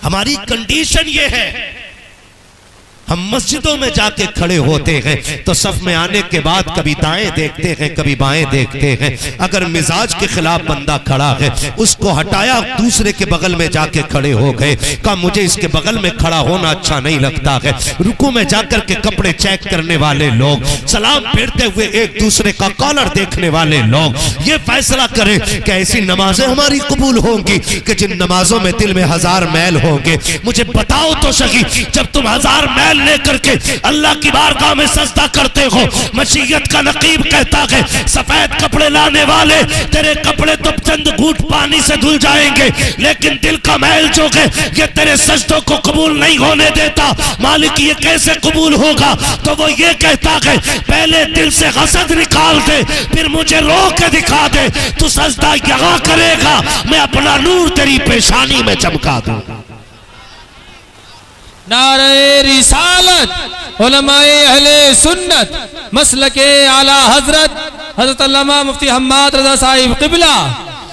ہماری کنڈیشن یہ ہے، ہم مسجدوں میں جا کے کھڑے ہوتے ہیں تو صف میں آنے کے بعد کبھی دائیں دیکھتے ہیں کبھی بائیں دیکھتے ہیں. اگر مزاج کے خلاف بندہ کھڑا ہے اس کو ہٹایا، دوسرے کے بغل میں جا کے کھڑے ہو گئے، کہا مجھے اس کے بغل میں کھڑا ہونا اچھا نہیں لگتا ہے. رکوع میں جا کر کے کپڑے چیک کرنے والے لوگ، سلام پھیرتے ہوئے ایک دوسرے کا کالر دیکھنے والے لوگ یہ فیصلہ کریں کہ ایسی نمازیں ہماری قبول ہوں گی کہ جن نمازوں میں دل میں 1000 میل ہوں گے. مجھے بتاؤ تو صحیح، جب تم 1000 میل لے کر کے اللہ کی بارگاہ میں سجدہ کرتے ہو، مشیت کا نقیب کہتا ہے سفید کپڑے لانے والے تیرے کپڑے تو چند گھونٹ پانی سے دھل جائیں گے، لیکن دل کا میل جو ہے یہ تیرے سجدوں کو قبول نہیں ہونے دیتا. مالک یہ کیسے قبول ہوگا؟ تو وہ یہ کہتا ہے پہلے دل سے حسد نکال دے، پھر مجھے رو کے دکھا دے. تو سجدہ یہاں کرے گا، میں اپنا نور تیری پیشانی میں چمکا دوں. نعرہ رسالت، علماء اہل سنت، مسلک اعلیٰ حضرت علامہ مفتی حماد رضا صاحب قبلہ.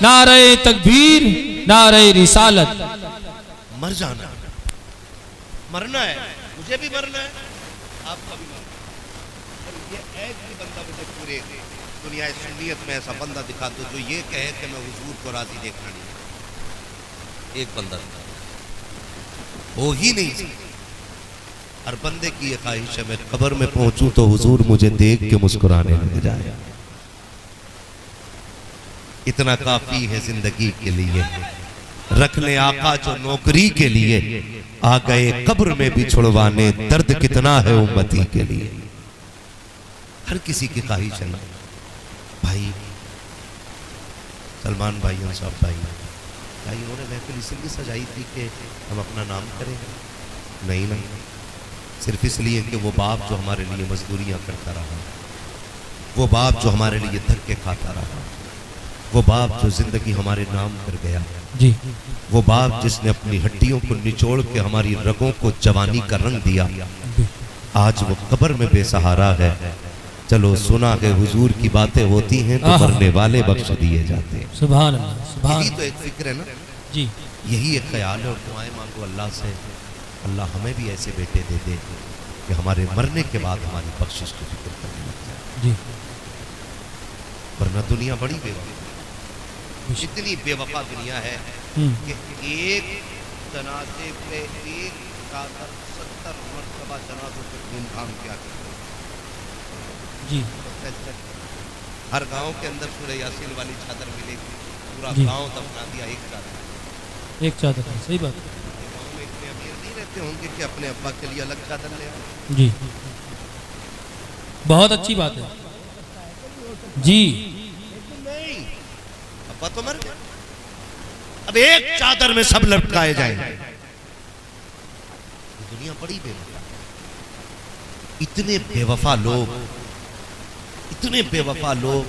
نعرہ تکبیر، نعرہ رسالت. مر جانا، مرنا ہے، مجھے بھی مرنا ہے، آپ کا بھی مرنا ہے. اور یہ ایک بھی بندہ مجھے پورے دنیا سنیت میں ایسا بندہ دکھا دو جو یہ کہے کہ میں حضور کو راضی دیکھنا نہیں. ایک بندہ ہو ہی نہیں سکتا. ہر بندے کی یہ خواہش ہے میں قبر میں پہنچوں تو حضور مجھے دیکھ کے مسکرانے لگ جائے. اتنا کافی ہے زندگی کے لیے. رکھ لے آقا جو نوکری کے لیے، آ گئے قبر میں بھی چھڑوانے. درد کتنا ہے امتی کے لیے. ہر کسی کی خواہش ہے نا بھائی. سلمان بھائی، انصاف بھائی، انہوں نے محفل اس لیے سجائی تھی کہ ہم اپنا نام کریں؟ نہیں، صرف اس لیے کہ وہ باپ جو ہمارے لیے مزدوریاں کرتا رہا، وہ باپ جو ہمارے لیے دھکے کھاتا رہا، وہ باپ جو زندگی ہمارے نام کر گیا، جی، وہ باپ جس نے اپنی ہڈیوں کو نچوڑ کے ہماری رگوں کو جوانی کا رنگ دیا، آج وہ قبر میں بے سہارا ہے. چلو سنا کہ حضور کی باتیں ہوتی ہیں تو مرنے والے بخش دیے جاتے ہیں. سبحان اللہ، سبحان یہی تو ایک فکر ہے نا جی، یہی ایک خیال ہے. اور دعائیں مانگو اللہ سے، اللہ ہمیں بھی ایسے بیٹے دے دے کہ ہمارے مرنے کے بعد ہماری بخشش کی فکر کرنے لگ جائے. جی، ورنہ دنیا بڑی بے وفا، اتنی بے وفا دنیا ہے کہ ایک جنازے پہ ایک چادر 70 مرتبہ جنازوں پہ گھوم گھام کیا کرتے جی. ہر گاؤں کے اندر سورہ یاسین والی چادر ملے گی، پورا گاؤں دفنا دیا ایک چادر. ایک چادر ہے، صحیح بات. گاؤں میں اتنے امیر نہیں رہتے ہوں گے کہ اپنے ابا کے لیے الگ چادر لے آئے. جی، بہت اچھی بات ہے. جی، نہیں، ابا تو مر گیا، اب ایک چادر میں سب لٹکائے جائیں. دنیا بڑی بے وفا، اتنے بے وفا لوگ، اتنے بے وفا لوگ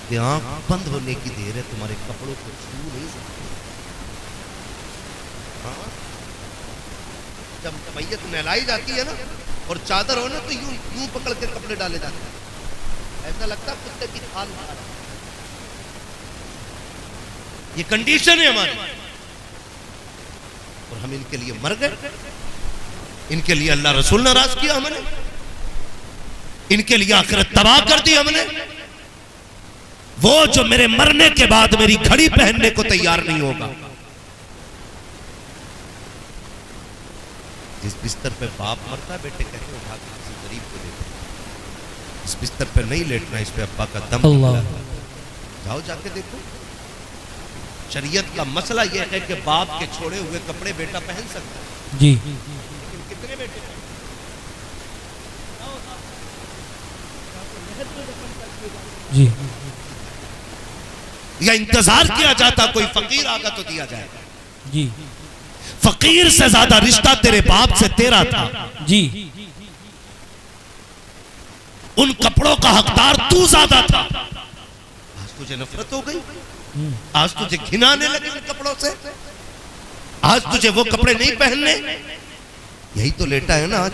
کہ آنکھ بند ہونے کی دیر ہے تمہارے کپڑوں کو چھو نہیں سکتے. جب میت نہلائی جاتی ہے نا اور چادر ہو نا تو یوں پکڑ کے کپڑے ڈالے جاتے ہیں، ایسا لگتا ہے کتے کی کھال اٹھا رہا ہے. یہ کنڈیشن ہے ہماری، اور ہم ان کے لیے مر گئے. ان کے لیے اللہ رسول ناراض کیا ہم نے، ان کے لیے آخرت تباہ کر دی ہم نے. وہ جو میرے مرنے کے بعد میری گھڑی پہننے کو تیار نہیں ہوگا. جس بستر پہ باپ مرتا ہے بیٹے کہتے ہیں اٹھا کے کسی غریب کو دیتے ہیں. اس بستر پہ نہیں لیٹنا، اس پہ ابا کا دم نکلا. جاؤ جا کے دیکھو. شریعت کا مسئلہ یہ ہے کہ باپ کے چھوڑے ہوئے کپڑے بیٹا پہن سکتا ہے. جی، لیکن کتنے بیٹے جی، یا انتظار کیا جاتا کوئی فقیر آگا تو دیا جائے گا. جی، فقیر سے زیادہ رشتہ تیرے باپ سے تیرا تھا. جی، ان کپڑوں کا حقدار تو زیادہ تھا. آج تجھے نفرت ہو گئی، آج تجھے گھنانے لگے ان کپڑوں سے، آج تجھے وہ کپڑے نہیں پہننے. یہی تو لیٹا ہے نا آج.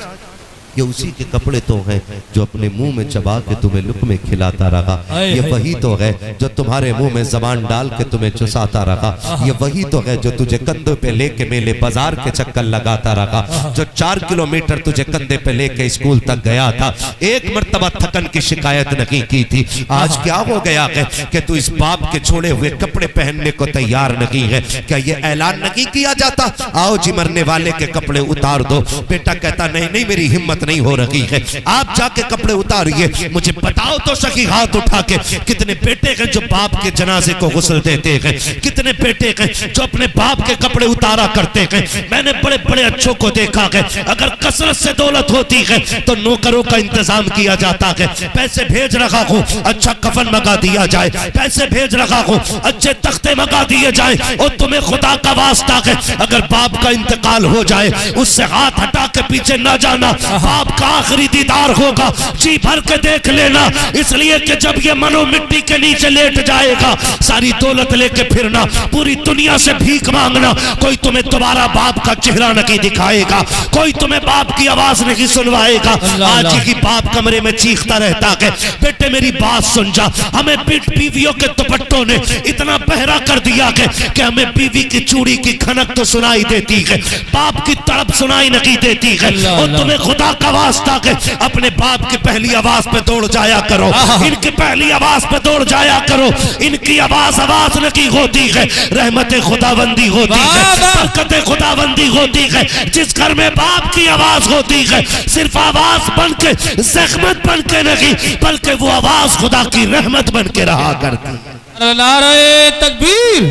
یہ اسی کے کپڑے تو ہیں جو اپنے منہ میں چبا کے تمہیں لقمے کھلاتا رہا، یہ وہی تو ہے جو تمہارے منہ میں زبان ڈال کے تمہیں چساتا رہا، یہ وہی تو ہے جو تجھے کندھوں پہ لے کے میلے بازار کے چکر لگاتا رہا، جو 4 کلومیٹر تجھے کندھے پہ لے کے اسکول تک گیا تھا، ایک مرتبہ تھکن کی شکایت نہیں کی تھی۔ آج کیا ہو گیا ہے کہ تو اس باپ کے چھوڑے ہوئے کپڑے پہننے کو تیار نہیں ہے؟ کیا یہ اعلان نہیں کیا جاتا آؤ جی مرنے والے کے کپڑے اتار دو؟ بیٹا کہتا نہیں نہیں میری ہمت نہیں ہو رہی ہے، آپ جا کے کپڑے اتاریے، مجھے بتاؤ تو سکی ہاتھ اٹھا کے کتنے بیٹے ہیں جو باپ کے جنازے کو غسل دیتے ہیں، کتنے بیٹے ہیں جو اپنے باپ کے کپڑے اتارا کرتے ہیں؟ میں نے بڑے بڑے اچھوں کو دیکھا ہے، اگر کثرت سے دولت ہوتی ہے تو نوکروں کا انتظام کیا جاتا ہے، پیسے بھیج رہا ہوں اچھا کفن منگا دیا جائے، پیسے بھیج رہا ہوں اچھے تختے منگا دیے جائیں، اور تمہیں خدا کا واسطہ ہے اگر باپ کا انتقال ہو جائے اس سے ہاتھ ہٹا کے پیچھے نہ جانا، باپ کا آخری دیدار ہوگا، جی بھر کے دیکھ لینا، اس لیے کہ جب یہ منو مٹی کے نیچے لیٹ جائے گا ساری دولت لے کے پھرنا، پوری دنیا سے بھیک مانگنا، کوئی تمہیں دوبارہ باپ کا چہرہ نہیں دکھائے گا، کوئی تمہیں باپ کی آواز نہیں سنوائے گا۔ آج ہی باپ کمرے میں چیختا رہتا ہے بیٹے میری بات سن جا، ہمیں بیویوں کے دوپٹوں نے اتنا بہرا کر دیا کہ ہمیں بیوی کی چوڑی کی کھنک تو سنائی دیتی ہے، باپ کی تڑپ سنائی نہیں دیتی ہے، اور تمہیں خدا کا واسطہ ہے اپنے باپ کی پہلی آواز پہ دوڑ جایا کرو، ان کی پہلی آواز پہ دوڑ جایا کرو، ان کی آواز نہیں ہوتی ہے، رحمت خداوندی ہوتی ہے، برکت خداوندی ہوتی ہے۔ جس گھر میں باپ کی آواز ہوتی ہے صرف آواز بن کے زحمت بن کے نہیں بلکہ وہ آواز خدا کی رحمت بن کے رہا کرتی ہے۔ نعرہ تکبیر،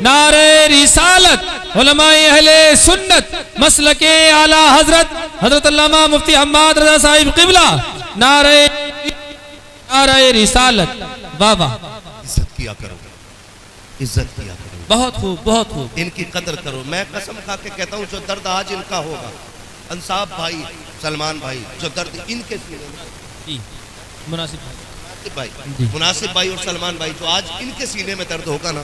نعرہ رسالت، علماء اہل سنت، مسلک اعلی حضرت علامہ مفتی حماد رضا صاحب قبلہ، نعرہ رسالت، واہ واہ، عزت کیا کرو، عزت کیا کرو، بہت خوب بہت خوب، ان کی قدر کرو۔ میں قسم کھا کے کہتا ہوں جو درد آج ان کا ہوگا، انصاف بھائی، سلمان بھائی، جو درد ان کے سینے میں، جی مناسب بھائی جی، مناسب بھائی اور سلمان بھائی، جو آج ان کے سینے میں درد ہوگا نا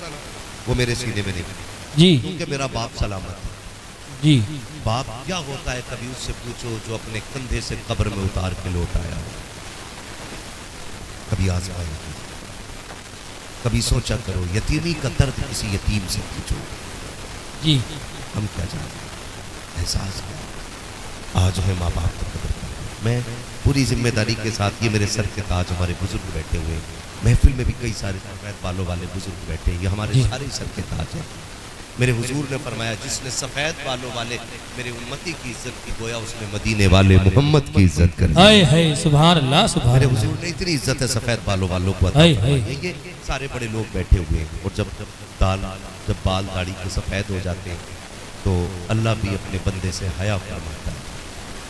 وہ میرے سینے میں نہیں، جی کیونکہ میرا باپ سلامت ہے۔ جی، باپ کیا ہوتا ہے کبھی اس سے پوچھو جو اپنے کندھے سے قبر میں اتار کے لوٹ آیا ہو، کبھی آزمایا ہو، کبھی سوچا کرو یتیمی کا درد کسی یتیم سے پوچھو، جی ہم کیا جانتے ہیں احساس ہے آج ہے ماں باپ کا قدر کرنا۔ میں پوری ذمہ داری کے ساتھ، یہ میرے سر کے تاج ہمارے بزرگ بیٹھے ہوئے، محفل میں بھی کئی سارے سفید بالوں والے بزرگ بیٹھے ہیں، یہ ہمارے سارے سر کے تاج ہیں۔ میرے حضور نے فرمایا جس نے سفید بالوں والے میرے امتی کی عزت کی گویا اس نے مدینے والے محمد کی عزت کر دی۔ ہائے ہائے سبحان اللہ سبحان میرے اللہ، حضور نے اتنی عزت ہے سفید بالوں والوں کو عطا ہائے فرمائی ہائے، ہے۔ یہ سارے بڑے لوگ بیٹھے ہوئے ہیں، اور جب بال داڑھی کے سفید ہو جاتے ہیں تو اللہ بھی اپنے بندے سے حیا فرماتا ہے۔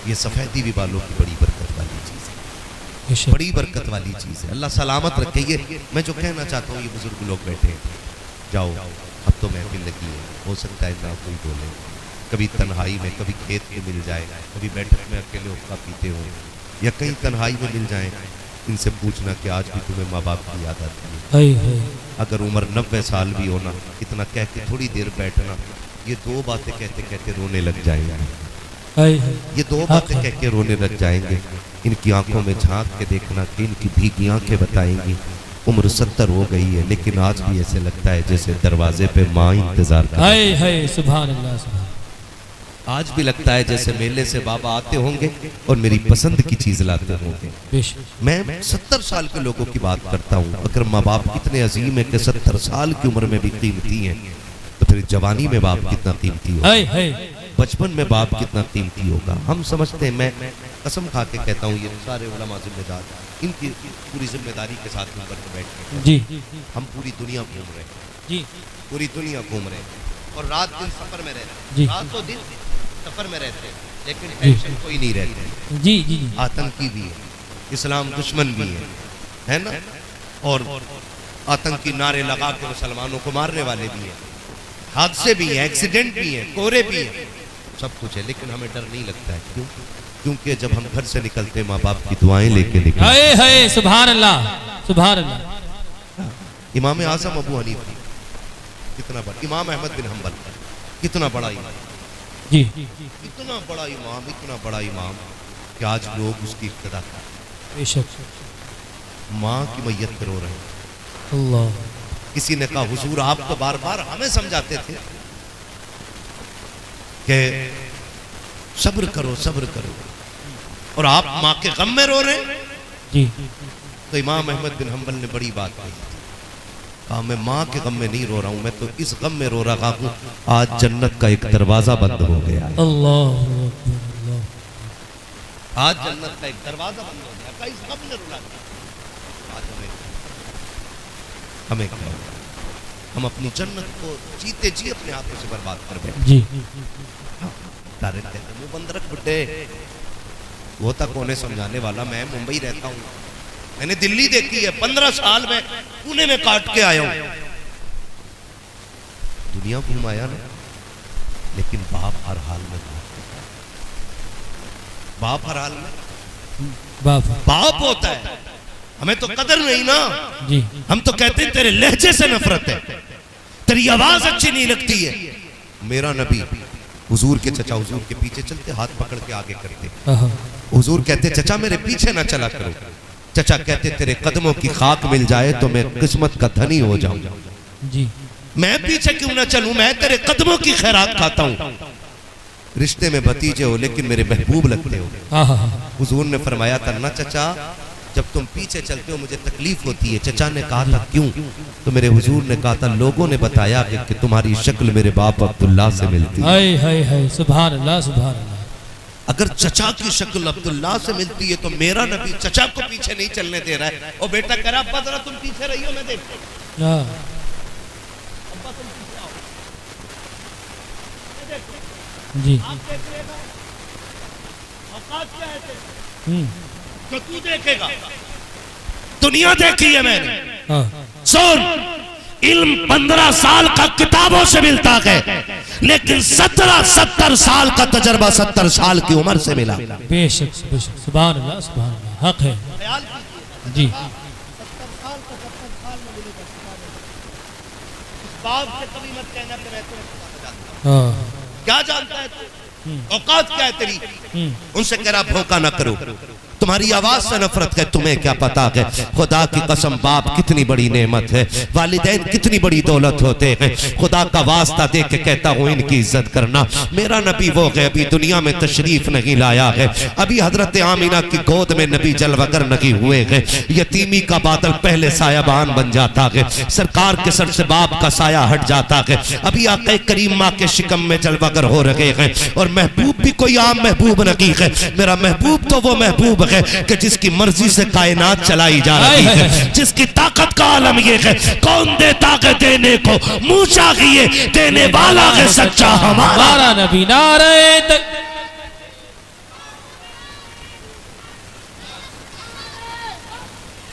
یہ سفیدی بھی بالوں کی بڑی برکت والی چیز ہے، بڑی برکت والی چیز ہے، اللہ سلامت رکھے۔ یہ میں جو کہنا چاہتا ہوں، یہ بزرگ لوگ بیٹھے ہیں، جاؤ اب تو محفل لگی ہے، ہو سکتا ہے نہ کوئی بولے، کبھی تنہائی میں، کبھی کھیت میں مل جائے، کبھی بیٹھک میں اکیلے حقہ پیتے ہوں، یا کہیں تنہائی میں مل جائیں، ان سے پوچھنا کہ آج بھی تمہیں ماں باپ کی یاد آتی ہے؟ ہائے ہائے، اگر عمر 90 سال بھی ہونا، اتنا کہہ کے تھوڑی دیر بیٹھنا، یہ دو باتیں کہتے کہتے رونے لگ جائیں گے، ہائے ہائے، یہ دو باتیں کہہ کے رونے لگ جائیں گے۔ ان کی آنکھوں میں جھانک کے دیکھنا کہ ان کی بھیگی آنکھیں بتائیں گی عمر 70 ہو گئی ہے لیکن آج بھی ایسے لگتا ہے جیسے دروازے پہ ماں انتظار کر رہی ہے۔ ہائے ہائے سبحان اللہ سبحان، آج بھی لگتا ہے جیسے میلے سے بابا آتے ہوں گے اور میری پسند کی چیز لاتے ہوں گے۔ بے شک، میں 70 سال کے لوگوں کی بات کرتا ہوں، اگر ماں باپ اتنے عظیم ہیں کہ 70 سال کی عمر میں بھی قیمتی ہیں تو پھر جوانی میں باپ کتنا قیمتی ہوگا، ہائے ہائے، بچپن میں باپ کتنا قیمتی ہوگا۔ ہم سمجھتے ہیں، میں قسم کھا کے کہتا ہوں، یہ سارے علماء ذمہ دار، ان کی پوری ذمہ داری کے ساتھ مل کر بیٹھے ہیں۔ جی ہم پوری دنیا گھوم رہے ہیں، جی پوری دنیا گھوم رہے ہیں، اور رات دن سفر میں رہتے ہیں، جی، رات و دن سفر میں رہتے ہیں، لیکن ٹینشن کوئی نہیں رہتی۔ جی جی جی، آتنکی بھی ہے، اسلام دشمن بھی ہے نا، اور آتنکی نعرے لگا کے مسلمانوں کو مارنے والے بھی ہیں، حادثے بھی ہیں، ایکسیڈنٹ بھی ہیں، کورے بھی ہیں، سب کچھ ہے، لیکن ہمیں ڈر نہیں لگتا ہے۔ کیوں؟ کیونکہ جب ہم گھر سے نکلتے ماں باپ کی دعائیں لے کے نکلتے۔ ہائے ہائے سبحان اللہ سبحان اللہ، امام اعظم ابو حنیفہ کتنا بڑا، امام احمد بن حنبل کتنا بڑا امام، جی اتنا بڑا امام، اتنا بڑا امام، کہ آج لوگ اس کی ابتدا کر بے شک ماں کی میت پہ رو رہے ہیں۔ اللہ کسی نے کہا حضور آپ تو بار بار ہمیں سمجھاتے تھے کہ صبر کرو صبر کرو، اور آپ ماں کے غم میں رو رہے ہیں۔ جی تو امام احمد بن حنبل نے بڑی بات کہی، کہا میں ماں کے غم میں نہیں رو رہا ہوں، میں تو اس غم میں رو رہا ہوں آج جنت کا ایک دروازہ بند ہو گیا، اللہ اکبر اللہ آج جنت کا ایک دروازہ بند ہو گیا، کہا اس غم نے رونا کیا؟ آج ہمیں کیا ہوگا؟ ہم اپنی جنت کو جیتے جی اپنے ہاتھوں سے برباد کر بیٹھے۔ جی تارے کہتے ہیں بند رکھ بڈے، وہ تک انہیں سمجھانے والا، میں ممبئی رہتا ہوں، میں نے دلی دیکھی ہے، 15 سال میں پونے میں کاٹ کے آیا ہوں، دنیا گھمایا نا، لیکن باپ ہر حال میں باپ ہر حال میں باپ ہوتا ہے، ہمیں تو قدر نہیں نا، جی ہم تو کہتے ہیں تیرے لہجے سے نفرت ہے، تیری آواز اچھی نہیں لگتی ہے۔ میرا نبی حضور کے چچا حضور کے پیچھے چلتے، ہاتھ پکڑ کے آگے کرتے، حضور کہتے چچا میرے پیچھے نہ چلا کرو، چچا کہتے تیرے قدموں کی خاک مل جائے تو میں قسمت کا دھنی ہو جاؤں، جی میں پیچھے کیوں نہ چلوں، میں تیرے قدموں کی خیرات کھاتا ہوں، رشتے میں بھتیجے ہو لیکن میرے محبوب لگتے ہو۔ حضور نے فرمایا تھا نہ چچا جب تم پیچھے چلتے ہو مجھے تکلیف ہوتی ہے، چچا نے کہا تھا کیوں؟ تو میرے حضور نے کہا تھا لوگوں نے بتایا کہ تمہاری شکل میرے باپ عبداللہ سے ملتی ہے، ہائے ہائے ہائے سبحان اللہ سبحان اللہ۔ اگر چچا کی شکل عبداللہ سے ملتی ہے تو میرا نبی چچا کو پیچھے نہیں چلنے دے رہا ہے، اور بیٹا کہہ رہا ابا ذرا تم پیچھے رہی ہو میں دیکھتے ہاں ابا تم پیچھے آؤ میں دیکھتے جی آپ دیکھ رہے گا اوقات کیا ہے تیرے جو تو دیکھے گا، دنیا دیکھی ہے میں نے، ہاں سن علم 15 سال کا کتابوں سے ملتا ہے لیکن 70 سال کا تجربہ 70 سال کی عمر سے ملا۔ بے شک سبحان اللہ سبحان اللہ حق ہے جی 70 سال کا 70 سال میں ملے گا، اس باب سے کبھی مت کہنا کہ رہتے ہیں ہاں کیا جانتا ہے تو اوقات کیا ہے تیری، ان سے کہہ رہا بھوکا نہ کرو، تمہاری آواز سے نفرت ہے، تمہیں کیا پتا ہے خدا کی قسم باپ کتنی بڑی نعمت ہے، والدین کتنی بڑی دولت ہوتے ہیں، خدا کا واسطہ دے کے کہتا ہوں ان کی عزت کرنا۔ میرا نبی وہ ہے ابھی دنیا میں تشریف نہیں لایا ہے، ابھی حضرت آمینہ کی گود میں نبی جلوگر نہیں ہوئے ہیں، یتیمی کا بادل پہلے سایبان بن جاتا ہے، سرکار کے سر سے باپ کا سایہ ہٹ جاتا ہے، ابھی آقا کریم ماں کے شکم میں جلوگر ہو رہے ہیں، اور محبوب بھی کوئی عام محبوب نہیں ہے، میرا محبوب تو وہ محبوب ہے کہ جس کی مرضی سے کائنات چلائی جا رہی ہے، جس کی طاقت کا عالم یہ ہے کون دیتا ہے دینے کو، منہ چاہیے دینے والا ہے سچا ہمارا نبی نعرہ تک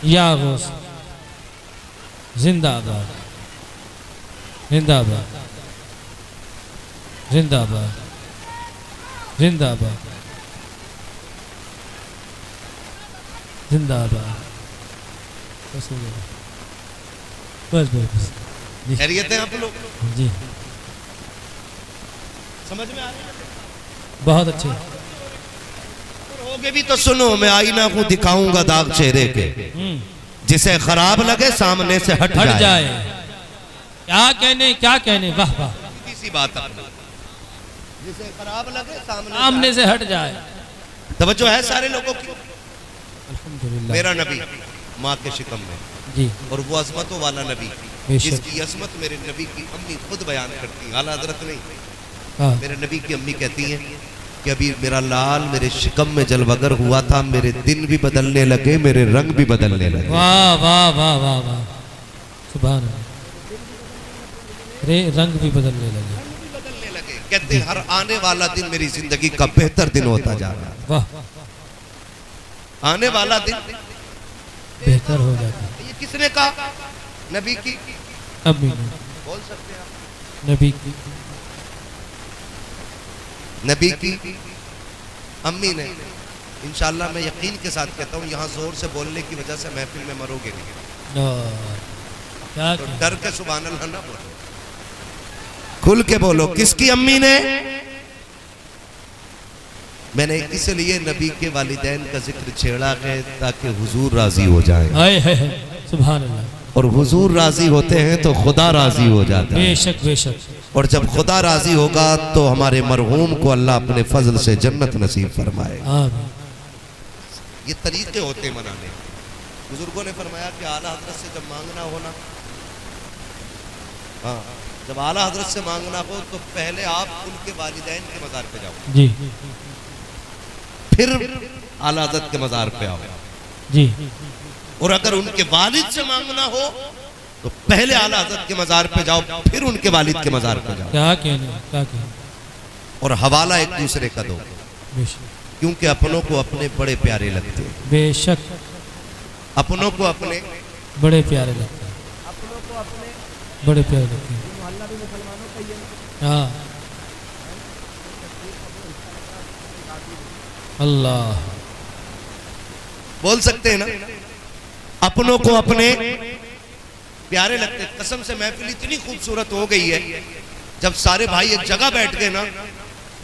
یا غوث زندہ باد زندہ باد زندہ باد زندہ باد زندہ باد بس بس بس خیریت ہیں آپ لوگ جی سمجھ میں آ رہی ہے؟ بہت اچھے ہوگے بھی تو سنو میں آئینہ کو دکھاؤں گا داغ چہرے کے، جسے خراب لگے سامنے سے ہٹ جائے، کیا کہنے واہ واہ کسی بات اپنا جسے خراب لگے سامنے سے ہٹ جائے۔ توجہ ہے سارے لوگوں کی؟ الحمدللہ میرا نبی ماں کے شکم میں، جی اور وہ عظمتوں والا نبی بے جس شک کی عظمت میرے نبی کی امی خود بیان کرتی ہیں، اعلیٰ حضرت نہیں، ہاں میرے نبی کی امی کہتی ہیں کہ ابھی میرا لال میرے شکم میں جلوگر ہوا تھا، میرے دن بھی بدلنے لگے، میرے رنگ بھی بدلنے لگے۔ واہ واہ واہ واہ واہ سبحان اللہ، رنگ بھی بدلنے لگے، کہتے ہیں ہر آنے والا دن میری زندگی کا بہتر دن ہوتا جا رہا ہے، واہ آنے والا دن بہتر ہو جاتا ہے۔ یہ کس نے کہا؟ نبی کی امی نے بول سکتے ہیں آپ؟ نبی کی نبی کی امی نے، انشاءاللہ میں یقین کے ساتھ کہتا ہوں یہاں زور سے بولنے کی وجہ سے محفل میں مرو گے نہیں، کیا تو ڈر کے سبحان اللہ نہ بولو، کھل کے بولو، کس کی امی نے؟ میں نے اس لیے نبی کے والدین کا ذکر چھیڑا ہے تاکہ حضور راضی ہو جائیں، ہائے ہائے سبحان اللہ، اور حضور راضی ہوتے ہیں تو خدا راضی ہو جاتا ہے، بے شک بے شک، اور جب خدا راضی ہوگا تو ہمارے مرحوم کو اللہ اپنے فضل سے جنت نصیب فرمائے۔ آمین۔ یہ طریقے ہوتے ہیں منانے۔ بزرگوں نے فرمایا کہ اعلیٰ حضرت سے جب مانگنا ہو نا، ہاں جب اعلیٰ حضرت سے مانگنا ہو تو پہلے آپ ان کے والدین کے مزار پہ جاؤ، جی پھر اعلیٰ حضرت کے مزار پہ آؤ، جی، اور اگر ان کے والد سے مانگنا ہو تو پہلے اعلیٰ حضرت کے مزار پہ جاؤ، پھر ان کے والد کے مزار پہ جاؤ، کیا کہنے، کیا کہنے، اور حوالہ ایک دوسرے کا دو، بے شک کیونکہ اپنوں کو اپنے بڑے پیارے لگتے ہیں، بے شک، اپنوں کو اپنے بڑے پیارے لگتے ہیں، بڑے پیارے لگتے ہیں، ہاں اللہ، بول سکتے ہیں نا، اپنوں کو اپنے پیارے لگتے ہیں۔ قسم سے محفل اتنی خوبصورت ہو گئی ہے، جب سارے بھائی ایک جگہ بیٹھ گئے نا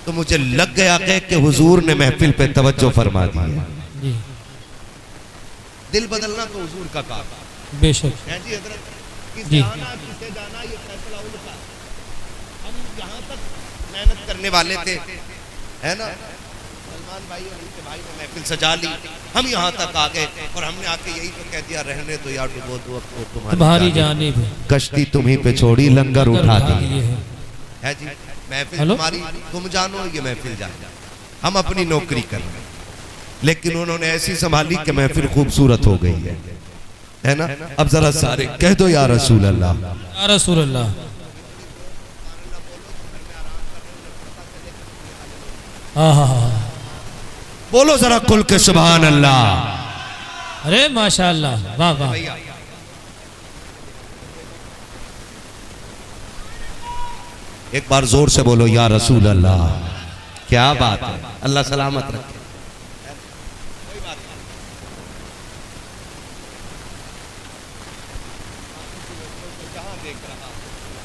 تو مجھے لگ گیا کہ حضور نے محفل پہ توجہ فرما دی ہے۔ جی دل بدلنا تو حضور کا کام ہے۔ بے شک، ہے جی حضرت، کسے جی آنا کسے جانا یہ فیصلہ ان کا۔ ہم یہاں تک محنت کرنے والے تھے، ہے نا، سلمان بھائی اور ان کے بھائی نے محفل سجا لی، ہم یہاں تک آ گئے اور ہم نے آ کے یہی تو کہہ دیا، رہنے تو یا ڈبو دو اب تو تمہاری جانب کشتی تمہیں پہ چھوڑی لنگر اٹھا دی یہ ہے، ہے جی، محفل ہلو؟ تمہاری تم جانو یہ محفل جانا، ہم اپنی نوکری کر رہے ہیں، لیکن انہوں نے ایسی سنبھالی کہ محفل خوبصورت ہو گئی ہے نا۔ اب ذرا سارے کہہ دو یا رسول اللہ، یا رسول اللہ، ہاں ہاں ہاں، بولو ذرا کل کے سبحان اللہ۔ ارے ماشاءاللہ، واہ واہ، ایک بار زور سے بولو یا رسول اللہ، کیا بات ہے، اللہ سلامت رکھے۔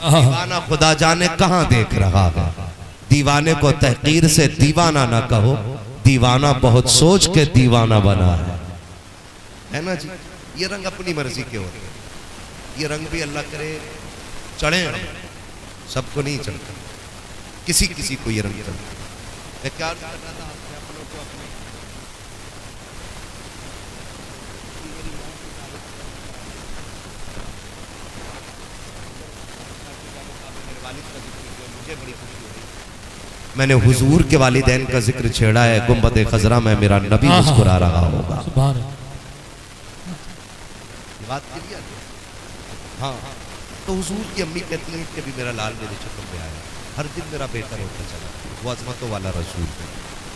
دیوانہ خدا جانے کہاں دیکھ رہا ہے، دیوانے کو تحقیر سے دیوانہ نہ کہو، دیوانہ بہت سوچ کے دیوانہ بنا ہے نا جی۔ یہ رنگ اپنی مرضی کے ہوتے ہیں، یہ رنگ بھی اللہ کرے چڑھیں، سب کو نہیں چڑھتا، کسی کسی کو یہ رنگ چڑھتا۔ میں کیا عرض کر رہا تھا آپ سے، اپنوں کو اپنے میں نے حضور کے والدین کا ذکر چھیڑا ہے، گنبد خضرا میں میرا نبی مسکرا رہا ہوگا۔ سبحان اللہ، یہ بات کلیئر ہے؟ ہاں، تو حضور کی امی کہتی ہیں کہ بھی میرا لال میرے چکر میں آیا، ہر دن میرا بہتر ہوتا چلا، وہ عظمتوں والا رسول،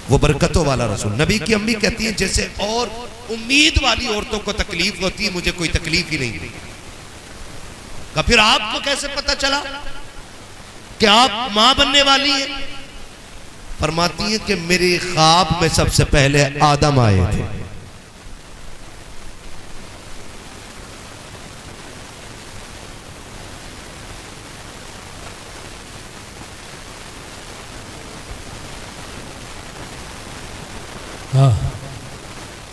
وہ برکتوں والا رسول۔ نبی کی امی کہتی ہیں جیسے اور امید والی عورتوں کو تکلیف ہوتی ہے، مجھے کوئی تکلیف ہی نہیں ہوئی۔ کہ پھر آپ کو کیسے پتا چلا کہ آپ ماں بننے والی ہیں؟ فرماتی ہیں کہ میرے خواب میں سب سے پہلے آدم آئے تھے، ہاں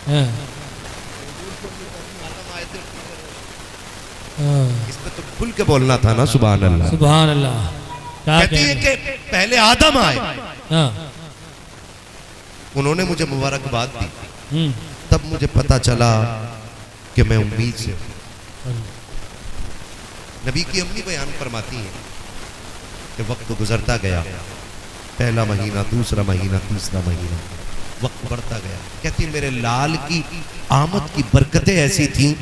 ہاں، اس پہ تو کھل کے بولنا تھا نا، سبحان اللہ۔ سبحان اللہ، کیا کہتی ہے کہنے، کہ پہلے آدم آئے، ہاں، انہوں نے مجھے مبارکباد دی، ہم، تب مجھے پتا چلا کہ میں امید سے ہوں۔ نبی کی امی بیان فرماتی ہیں کہ وقت گزرتا گیا، پہلا مہینہ، دوسرا مہینہ، تیسرا مہینہ، وقت بڑھتا گیا۔ کہتی میرے لال کی آمد کی برکتیں ایسی تھیں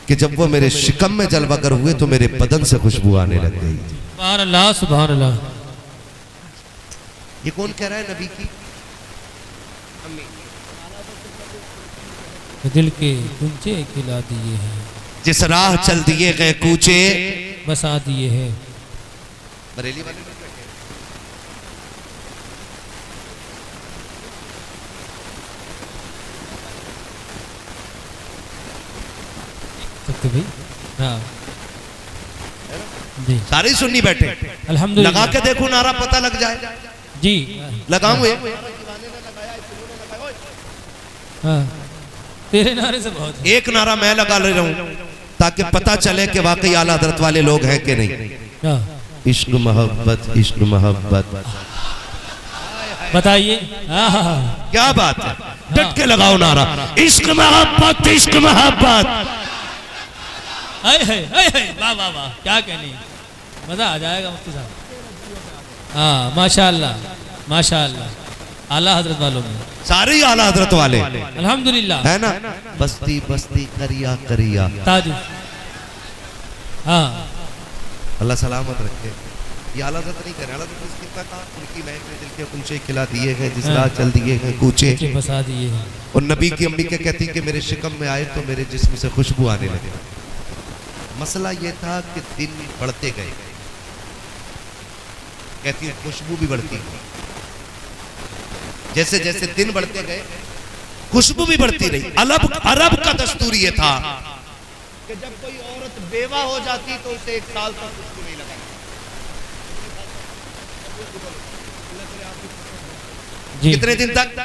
کہ جب وہ میرے شکم میں جلوہ گر ہوئے تو میرے بدن سے خوشبو آنے لگ گئی۔ سبحان اللہ، سبحان اللہ، یہ کون کہہ رہا ہے؟ نبی کی امی۔ دل کے گنجے کھلا دیے ہیں، جس راہ چل دیے گئے کوچے، بسا دیے ہیں، بریلی والے لوگ بیٹھے ہیں۔ سکتے بھائی، ہاں جی، سارے سنی بیٹھے، الحمدللہ، لگا کے دیکھو نعرہ پتہ لگ جائے، جی، لگاؤں ہاں تیرے نعرے سے بہت ہے۔ ایک نعرہ میں لگا لے رہا ہوں تاکہ پتہ چلے کہ واقعی اعلیٰ حضرت والے لوگ ہیں کہ نہیں۔ ہاں عشق محبت عشق محبت، بتائیے۔ ہاں ہاں ہاں کیا بات ہے، ڈٹ کے لگاؤ نعرہ، عشق محبت عشق محبت۔ اے ہے واہ واہ واہ، کیا کہنی، مزہ آ جائے گا مفتی صاحب۔ ہاں ماشاءاللہ ماشاءاللہ، اعلیٰ حضرت والوں میں سارے ہی اعلیٰ حضرت والے الحمدللہ ہے نا۔ بستی بستی کریا کریا، تاج۔ ہاں اللہ سلامت رکھے۔ یہ اعلیٰ حضرت نہیں کرے، اعلیٰ حضرت اس کتنا کہا، ان کی مہک میں دل کے کنچے کھلا دیے ہیں، جس راہ چل دیے ہیں کوچے، کہ بسا دیے ہیں۔ اور نبی کی امی کے کہتی کہ میرے شکم میں آئے تو میرے جسم سے خوشبو آنے لگے۔ مسئلہ یہ تھا کہ دن بڑھتے گئے، کہتی ہیں خوشبو بھی بڑھتی گئی، جیسے جیسے دن بڑھتے گئے خوشبو بھی بڑھتی رہی۔ عرب کا دستور یہ تھا کہ جب کوئی عورت بیوہ ہو جاتی تو اسے 1 سال تک خوشبو نہیں لگائی۔ جی کتنے دن تک؟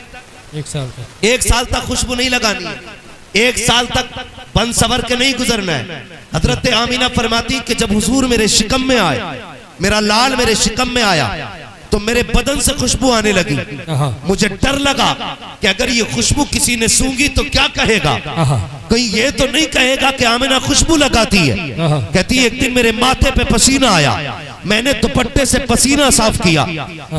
1 سال تک 1 سال تک خوشبو نہیں لگانی، 1 سال تک بن سور کے نہیں گزرنا ہے۔ حضرت آمینہ فرماتی کہ جب حضور میرے شکم میں آئے، میرا لال میرے شکم میں آیا تو میرے بدن سے خوشبو آنے لگی۔ مجھے ڈر لگا کہ اگر یہ خوشبو کسی نے سونگی تو کیا کہے گا، کہیں یہ تو نہیں کہے گا کہ آمینہ خوشبو لگاتی ہے۔ کہتی ہے ایک دن میرے ماتھے پہ پسینہ آیا، میں نے دوپٹے سے پسینہ صاف کیا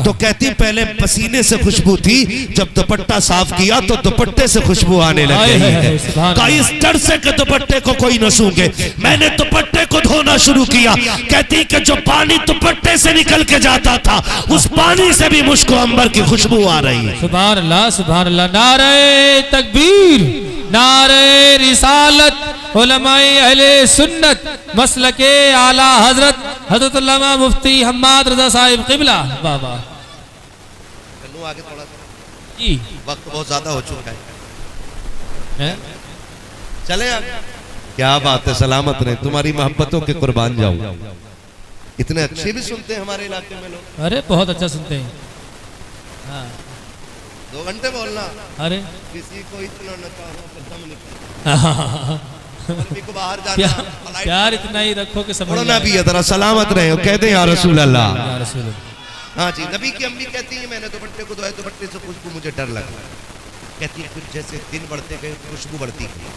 تو کہتی پہلے پسینے سے خوشبو تھی، جب دوپٹہ صاف کیا تو دوپٹے سے خوشبو آنے لگ گئی ہے۔ کہا اس ڈر سے کہ دوپٹے کو کوئی نہ سونگے میں نے دوپٹے کو دھونا شروع کیا۔ کہتی کہ جو پانی دوپٹے سے نکل کے جاتا تھا اس پانی سے بھی مشک و عنبر کی خوشبو آ رہی ہے۔ سبحان اللہ سبحان اللہ۔ نعرہ تکبیر، نعرہ رسالت، علماء اہل سنت، مسلک اعلیٰ حضرت حضرت علامہ مفتی حماد رضا صاحب قبلہ۔ واہ واہ چلو آگے تھوڑا سا، جی وقت بہت زیادہ ہو چکا ہے، چلیں آگے۔ کیا بات ہے، سلامت رہے، تمہاری محبتوں کے قربان جاؤں۔ اتنے اچھے بھی سنتے ہیں ہمارے علاقے میں لوگ، ارے بہت اچھا سنتے ہیں۔ ہاں 2 گھنٹے بولنا، ارے کسی کو اتنا نہ چاہو کہ دم نکلے، نبی کو باہر جانا، پیار اتنا ہی رکھو کہ سمجھ پڑھنا بھی ہے، ذرا سلامت رہے ہو، کہہ دیں یا رسول اللہ۔ یا رسول اللہ۔ ہاں جی، نبی کی امی کہتی ہیں میں نے دوپٹے کو دھویا، دوپٹے سے خوشبو مجھے ڈر لگا۔ کہتی ہے پھر جیسے دن بڑھتے گئے خوشبو بڑھتی گئی،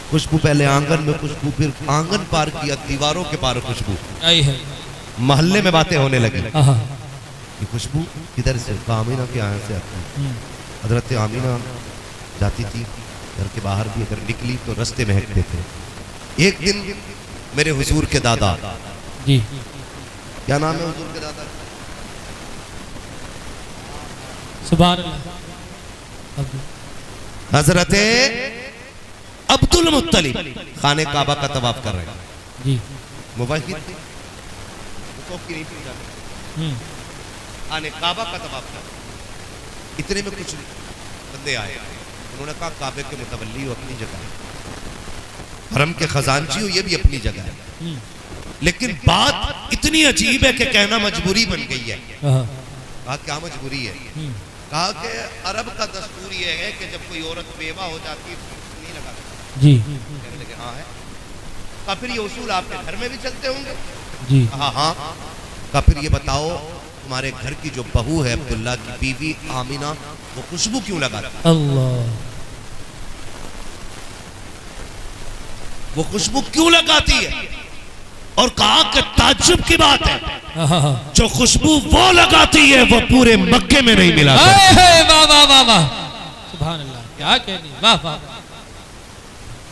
خوشبو پہلے آنگن میں خوشبو، پھر آنگن پار کیا دیواروں کے پار خوشبو، آئی ہے محلے میں باتیں ہونے لگی۔ آہا یہ خوشبو کدھر سے؟ آمینہ کے یہاں سے آتی ہے۔ حضرت آمینہ جاتی تھی گھر کے باہر بھی، اگر نکلی تو رستے مہکتے تھے۔ ایک دن میرے حضور کے دادا، جی کیا نام ہے حضور کے دادا؟ سبحان اللہ۔ حضرت عبد المطلب خانہ کعبہ کا طواف کر رہے ہیں، جی موحد تھے، حقوق کی نہیں پوچھا، خانہ کعبہ کا طواف کر رہے ہیں۔ اتنے میں کچھ بندے آئے، انہوں نے کہا کعبے کے متولی ہو، اپنی جگہ ہے، حرم کے خزانچی ہو، یہ بھی اپنی جگہ ہے، لیکن بات اتنی عجیب ہے کہ کہنا مجبوری بن گئی ہے۔ کہا کیا مجبوری ہے؟ کہا کہ عرب کا دستور یہ ہے کہ جب کوئی عورت بیوہ ہو جاتی ہے تو نہیں لگاتی۔ جی کہنے لگے ہاں ہے۔ کہا پھر یہ اصول آپ کے گھر میں بھی چلتے ہوں گے؟ جی کہا ہاں۔ کہا پھر یہ بتاؤ تمہارے گھر کی جو بہو ہے عبداللہ کی بیوی آمینہ، وہ خوشبو کیوں لگاتی؟ اللہ، وہ خوشبو کیوں لگاتی ہے؟ اور کہا کہ تعجب کی بات ہے، جو خوشبو وہ لگاتی ہے وہ پورے مکے میں نہیں ملا کرتی۔ واہ واہ واہ واہ سبحان اللہ، کیا کہنی، واہ واہ۔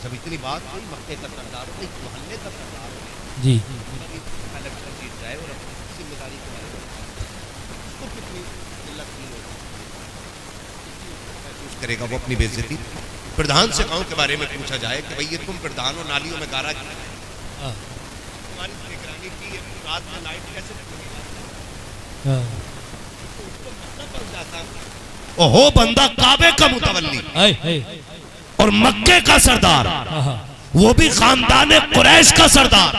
جب اتنی بات ہوئی، مکے کا سردار ہوئی، محلے کا سردار ہوئی، جی الیکشن جیت جائے اور اپنی ذمہ داری کو بارے میں اس کو کتنی ملت کی محسوس کرے گا وہ اپنی بے عزتی۔ پردھان سے گاؤں کے بارے میں پوچھا جائے کہ بھئی یہ تم پردھان ہو، نالیوں میں گارا کیا ہے؟ تمہاری نگرانی کی ہے، رات میں لائٹ کیسے نکلے گا؟ اس کو مطلب پڑ جاتا ہے، اوہو بندہ کعبے کا متولی اور مکے کا سردار، وہ بھی خاندان قریش کا سردار،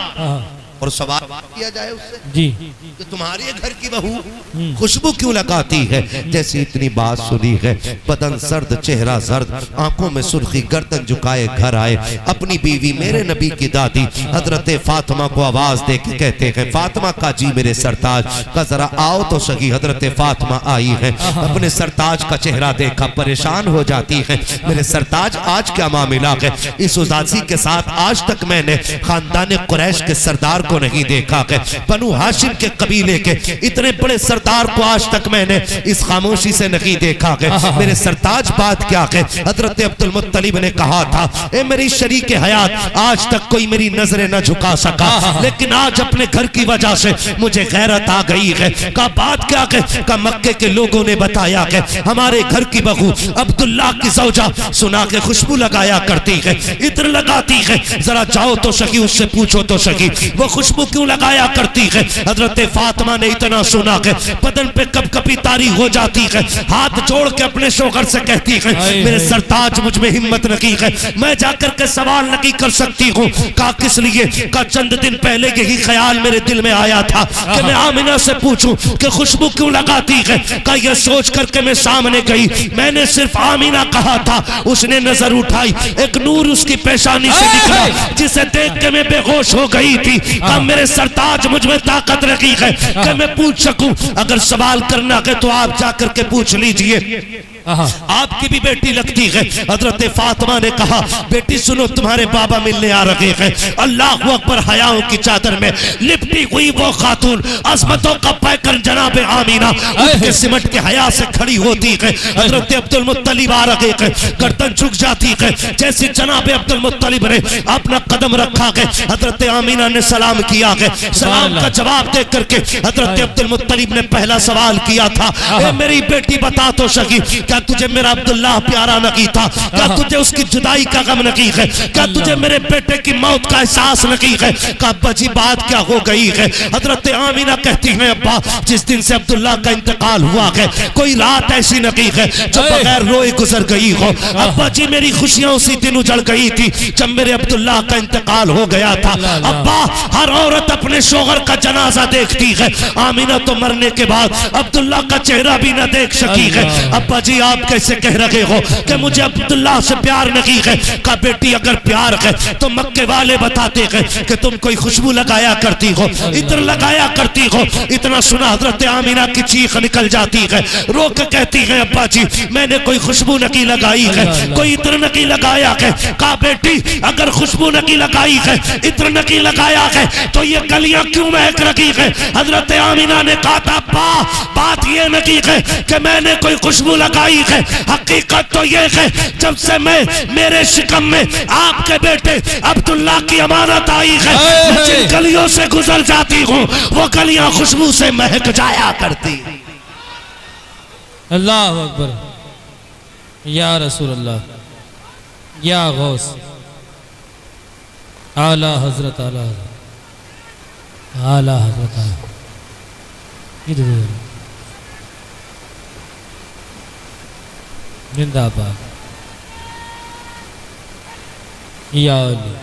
اور سوال کیا جائے اس سے جی کہ تمہارے گھر کی بہو خوشبو کیوں لگاتی ہے؟ جیسی اتنی بات سنی ہے، بدن سرد چہرہ زرد، آنکھوں میں سرخی، گردن جھکائے گھر آئے، اپنی بیوی میرے نبی کی دادی حضرت فاطمہ کو آواز دے کے کہتے ہیں فاطمہ کا جی میرے سرتاج کا ذرا آؤ تو سہی۔ حضرت فاطمہ آئی ہے، اپنے سرتاج کا چہرہ دیکھا، پریشان ہو جاتی ہے، میرے سرتاج آج کیا معاملہ ہے؟ اس اداسی کے ساتھ آج تک میں نے خاندان قریش کے سردار کو نہیں دیکھا ہے، بنو ہاشم کے قبیلے کے اتنے بڑے سردار کو آج تک میں نے اس خاموشی سے نہیں دیکھا ہے، میرے سرتاج بات کیا ہے؟ حضرت عبد المطلب نے کہا تھا اے میری شریک حیات، آج تک کوئی میری نظریں نہ جھکا سکا، لیکن آج اپنے گھر کی وجہ سے مجھے غیرت آ گئی ہے۔ کہا بات کیا ہے؟ کہا مکے کے لوگوں نے بتایا کہ ہمارے گھر کی بہو عبداللہ کی زوجہ سنا کے خوشبو لگایا کرتی ہے، عطر لگاتی ہے، ذرا جاؤ تو سکی اس سے پوچھو تو سکی وہ خوشبو کیوں لگایا کرتی ہے۔ حضرت فاطمہ نے اتنا سنا کہ بدن پہ کب کبھی تاری ہو جاتی ہے، ہاتھ جوڑ کے اپنے شوہر سے کہتی ہے میرے سرتاج مجھ میں ہمت نہیں ہے، میں جا کر کے سوال نہیں کر سکتی ہوں۔ کہا کس لیے؟ کہا چند دن پہلے یہی خیال میرے دل میں آیا تھا کہ میں آمنہ سے پوچھوں کہ خوشبو کیوں لگاتی ہے۔ کہا یہ سوچ کر کے میں سامنے گئی، میں نے صرف آمنہ کہا تھا، اس نے نظر اٹھائی، ایک نور اس کی پیشانی سے نکلا جسے دیکھ کے میں بے ہوش ہو گئی تھی۔ کہا میرے سرتاج مجھ میں طاقت رکھی ہے کہ میں پوچھ سکوں، اگر سوال کرنا ہے تو آپ جا کر کے پوچھ لیجئے، آپ کی بھی بیٹی لگتی ہے۔ حضرت فاطمہ نے کہا بیٹی سنو تمہارے بابا ملنے آ رہے ہیں۔ اللہ اکبر، حیاؤں کی چادر میں لپٹی ہوئی وہ خاتون عظمتوں کا پیکر جناب آمینہ اٹھ کے سمٹ کے حیا سے کھڑی ہوتی ہے۔ حضرت عبد المطلب آ رہے ہیں، گردن جھک جاتی ہے، جیسے جناب عبد المطلب نے اپنا قدم رکھا ہے، حضرت آمینہ نے سلام کیا ہے، سلام کا جواب دے کر کے حضرت عبد المطلب نے پہلا سوال کیا تھا اے میری بیٹی بتا تو سکی کیا تجھے میرا عبداللہ پیارا نہیں تھا؟ کیا تجھے اس کی جدائی کا غم نہیں ہے؟ کیا تجھے میرے بیٹے کی موت کا احساس نہیں ہے؟ کہا ابا جی بات کیا ہو گئی ہے؟ حضرت آمینہ کہتی ہیں ابا جس دن سے عبداللہ کا انتقال ہوا ہے کوئی رات ایسی نہیں ہے جو بغیر روئے گزر گئی ہو۔ ابا جی میری خوشیاں اسی دن اجڑ گئی تھی جب میرے عبداللہ کا انتقال ہو گیا تھا۔ ابا ہر عورت اپنے شوہر کا جنازہ دیکھتی ہے، آمینہ تو مرنے کے بعد عبداللہ کا چہرہ بھی نہ دیکھ سکی ہے۔ ابا جی آپ کیسے کہہ رہے ہو کہ مجھے عبداللہ سے پیار نہیں ہے؟ کہا بیٹی اگر پیار ہے تو مکے والے بتاتے ہیں کہ تم کوئی خوشبو لگایا کرتی ہو، عطر لگایا کرتی ہو۔ اتنا سنا حضرت آمینہ کی چیخ نکل جاتی ہے، رو کے کہتی ہے ابا جی میں نے کوئی خوشبو نہیں لگائی ہے، کوئی عطر نہیں لگایا ہے۔ کہا بیٹی اگر خوشبو نہیں لگائی ہے، عطر نہیں لگایا ہے تو یہ گلیاں کیوں مہک رہی ہے؟ حضرت آمینہ نے کہا تھا ابا بات یہ نہیں ہے کہ میں نے کوئی خوشبو لگائی ہے، حقیقت تو یہ ہے جب سے میرے شکم میں آپ کے بیٹے عبداللہ کی امانت آئی ہے، میں جن گلیوں سے گزر جاتی ہوں وہ گلیاں خوشبو سے مہک جایا کرتی۔ اللہ اکبر، یا رسول اللہ، یا غوث، اعلی حضرت، اعلی حضرت، اعلی حضرت، ادھر زندہ باد، یا علی،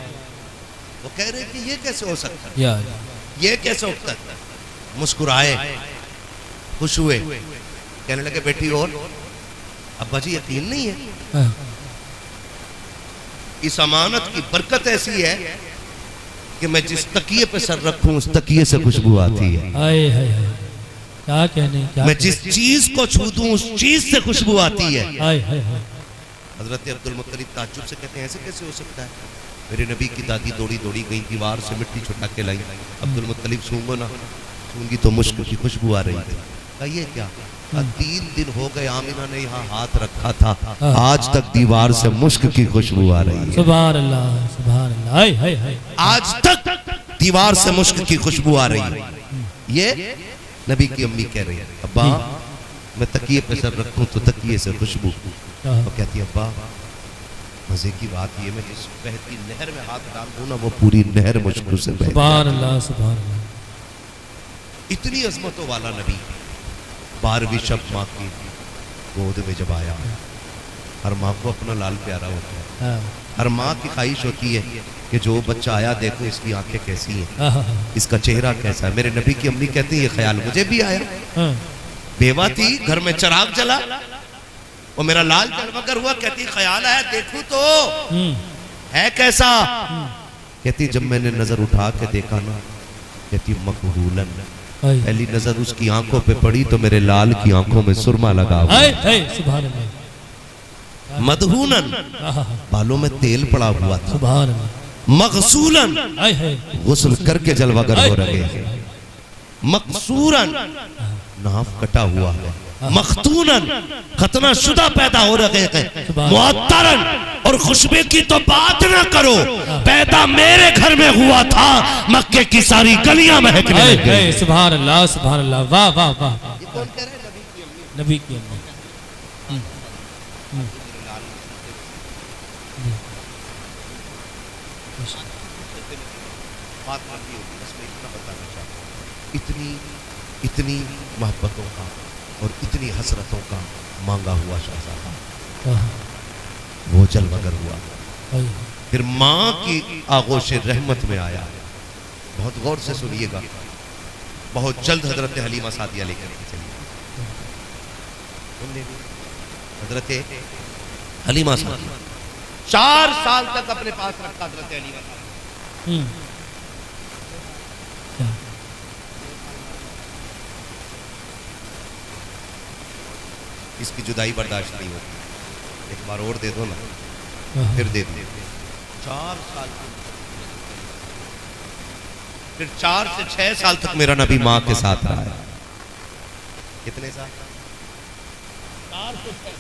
وہ کہہ رہے کہ یہ کیسے ہو سکتا ہے، یا علی، یہ کیسے ہو سکتا ہے؟ مسکرائے، خوش ہوئے، کہنے لگے بیٹی اور ابا جی یقین نہیں ہے اس امانت کی برکت ایسی ہے کہ میں جس تکیے پہ سر رکھوں اس تکیے سے خوشبو آتی ہے، آئے ہائے ہائے، کیا کہنے، میں جس چیز کو چھو دوں اس چیز سے خوشبو آتی ہے۔ آئے ہائے ہائے، حضرت عبد المطلب تعجب سے کہتے ہیں ایسے کیسے ہو سکتا ہے؟ میرے نبی کی دادی دوڑی دوڑی گئی، دیوار سے مٹی چھٹا کے لائی، عبد المطلب سونگو نا، سونگی تو مشک کی خوشبو آ رہی تھی۔ کہا یہ کیا؟ 3 دن ہو گئے آمینہ نے یہاں ہاتھ رکھا تھا، آج تک دیوار سے مشک کی خوشبو آ رہی ہے۔ سبحان اللہ، سبحان اللہ، آئے ہائے ہائے، آج تک دیوار سے مشک کی خوشبو آ رہی ہے۔ یہ نبی کی امی کہہ رہی ہے ابا میں تکیے پہ سر رکھوں تو تکیے سے خوشبو۔ وہ کہتی ہے ابا مزے کی بات یہ میں جس بہتی نہر میں ہاتھ ڈال دوں نا وہ پوری نہر مشک سے بہتی ہے۔ سبحان اللہ، سبحان اللہ، اتنی عظمتوں والا نبی 12ویں شب ماں کی گود میں جب آیا، ہر ماں کو اپنا لال پیارا ہوتا ہے، ہر ماں کی خواہش ہوتی ہے کہ جو بچہ آیا دیکھو اس کی آنکھیں کیسی ہیں، اس کا چہرہ کیسا ہے۔ میرے نبی کی امی کہتی ہیں یہ خیال مجھے بھی آیا، بیوہ تھی، گھر میں چراغ جلا اور میرا لال جلوگر ہوا، کہتی خیال آیا دیکھوں تو ہے کیسا؟ کہتی جب میں نے نظر اٹھا کے دیکھا نا، کہتی مقبولن، پہلی نظر اس کی آنکھوں پہ پڑی تو میرے لال کی آنکھوں میں سرما لگا ہوا، سبحان اللہ، مدہونن، بالوں میں تیل پڑا ہوا تھا، سبحان اللہ، مغسولن، غسل کر کے جلوگر ہو رہے ہیں، مقصورن، ناف کٹا ہوا ہے، مختونن، ختنہ شدہ پیدا ہو رہے ہیں، معطرن، اور خوشبے کی تو بات نہ کرو، پیدا میرے گھر میں ہوا تھا، مکے کی ساری گلیاں مہکنے لگے۔ سبحان اللہ، سبحان اللہ، واہ واہ واہ، نبی کی امی، اتنی محبتوں کا اور اتنی حسرتوں کا مانگا ہوا شہزادہ وہ جلوگر ہوا، پھر ماں کی آغوش رحمت میں آیا۔ بہت غور سے سنیے گا، بہت جلد حضرت حلیمہ سعدیہ لے کر کے چلیے۔ حضرت حلیمہ سعدیہ 4 سال تک اپنے پاس رکھا حضرت حلیمہ سعدیہ۔ اس کی جدائی برداشت نہیں ہوتی، ایک بار اور دے دو نا، پھر دے دو۔ 4 سال پھر 4 سے 6 سال تک میرا نبی ماں کے ساتھ رہا ہے۔ کتنے سال؟ 4 سے 6،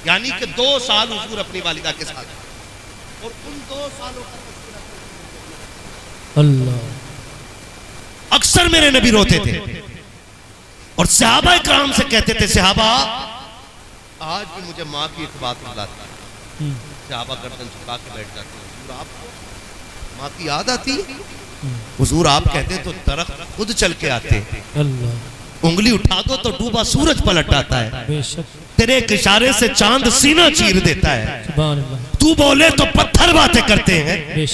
یعنی کہ 2 سال حضور اپنی والدہ کے ساتھ، اور ان 2 سالوں کا اللہ، اکثر میرے نبی روتے تھے اور صحابہ کرام سے کہتے تھے صحابہ آج بھی مجھے ماں کی ایک بات بتلاتی ہے۔ صحابہ گردن جھکا کے بیٹھ جاتے ہیں، حضور آپ کو ماں کی یاد آتی ہے؟ حضور آپ کہتے تو درخت خود چل کے آتے، انگلی اٹھا دو تو ڈوبا سورج پلٹ آتا ہے، تیرے ایک اشارے سے چاند سینہ چیر دیتا ہے، تو بولے تو پتھر باتیں کرتے ہیں،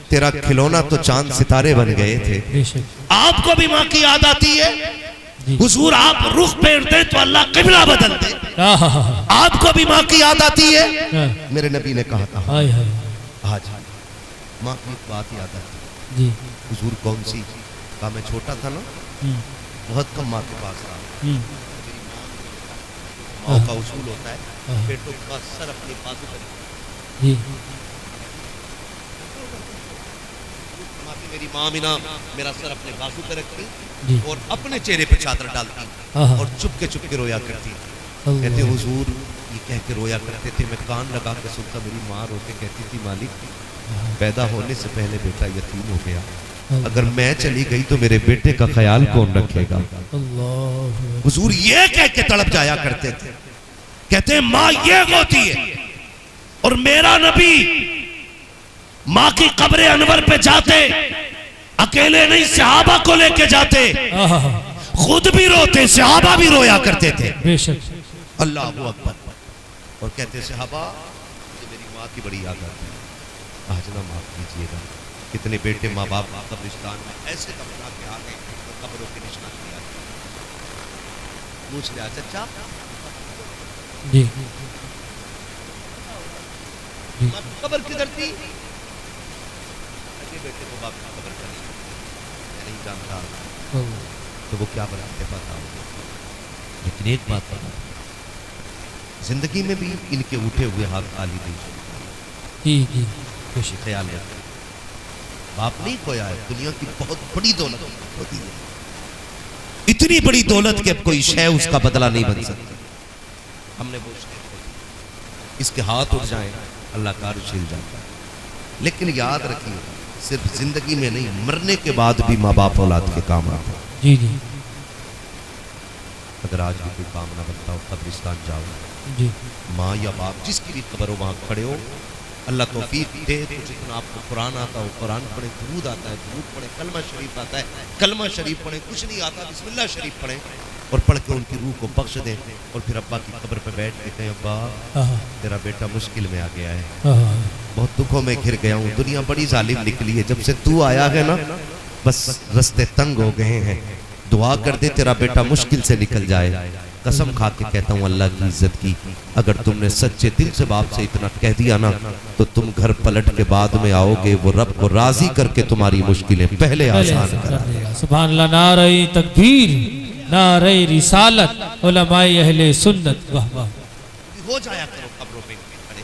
تیرا کھلونا تو چاند ستارے بن گئے تھے۔ آپ کو بھی ماں کی یاد آتی ہے؟ حضور آپ رخ پھیر دیں تو اللہ قبلہ بدل دے۔ آپ کو بھی ماں کی یاد آتی ہے؟ میرے نبی نے کہا تھا آج ماں کی ایک بات یاد آتی ہے۔ حضور کون سی؟ کہا میں چھوٹا تھا نا، بہت کم ماں کے پاس رہا، ماں کا اصول ہوتا ہے بیٹوں کا سر اپنے بازو پر، میری ماں مینا میرا سر اپنے بازو پہ رکھتی اور اپنے چہرے پہ چادر ڈالتی اور چپ کے رویا کرتی۔ کہتے حضور یہ کہہ کے رویا کرتے تھے، میں کان لگا کے سنتا، میری ماں رو کے کہتی تھی مالک پیدا ہونے سے پہلے بیٹا یتیم ہو گیا، اگر میں چلی گئی تو میرے بیٹے کا خیال کون رکھے گا؟ حضور یہ کہہ کے تڑپ جایا کرتے تھے، کہتے ہیں ماں یہ ہوتی ہے، اور میرا نبی ماں کی قبر انور پہ جاتے، اکیلے نہیں صحابہ کو لے کے جاتے، خود بھی روتے، صحابہ بھی رویا کرتے تھے۔ اللہ اکبر، اور کہتے صحابہ میری ماں کی بڑی یاد آتی ہے، آج نہ معاف کیجیے گا۔ کتنے بیٹے ماں باپ قبرستان میں ایسے دفنا کے آگے قبروں کے نشان کیا، پوچھ لیا چچا جی قبر کدھر تھی؟ بیٹے کو باپ کی قبر کریں، میں نہیں جانتا، تو وہ کیا بناتے پتا ہو، لیکن ایک بات بتا، زندگی میں بھی ان کے اٹھے ہوئے ہاتھ خالی نہیں، جی خیال رکھیں، باپ نہیں کھویا ہے، دنیا کی بہت بڑی دولت ہوتی ہے، اتنی بڑی دولت کہ اب کوئی شے اس کا بدلہ نہیں بن سکتی۔ ہم نے وہ شے اس کے ہاتھ اٹھ جائیں اللہ کا عرش ہل جاتا ہے، لیکن یاد رکھیے صرف زندگی میں نہیں، مرنے کے بعد بھی ماں باپ اولاد کے کام آتا ہے۔ جی جی، اگر آج بھی کوئی کام نہ بنتا ہو، قبرستان جاؤ، جی ماں یا باپ جس کی بھی قبر ہو وہاں کھڑے ہو، اللہ توفیق دے تو جتنا آپ کو قرآن آتا ہو قرآن پڑھیں، درود آتا ہے درود پڑھیں، کلمہ شریف آتا ہے کلمہ شریف پڑھیں، کچھ نہیں آتا بسم اللہ شریف پڑھیں، اور پڑھ کے ان کی روح کو بخش دیں، اور پھر ابا کی قبر پہ بیٹھ کے کہیں ابا تیرا بیٹا مشکل میں آ گیا ہے، بہت دکھوں میں گھر گیا ہوں، دنیا بڑی ظالم نکلی ہے، جب سے تو آیا ہے نا بس رستے تنگ ہو گئے ہیں، دعا کر دے تیرا بیٹا مشکل سے نکل جائے۔ قسم کھا کے کہتا ہوں اللہ کی عزت کی، اگر تم نے سچے دل سے باپ سے اتنا کہہ دیا نا تو تم گھر پلٹ کے بعد میں آؤ گے، وہ رب کو راضی کر کے تمہاری مشکلیں پہلے آسان کرا دے گا۔ سبحان اللہ، نعرہ تکبیر، نعرہ رسالت، علماء اہل سنت، واہ واہ۔ ہو جایا کرو قبروں پہ کھڑے،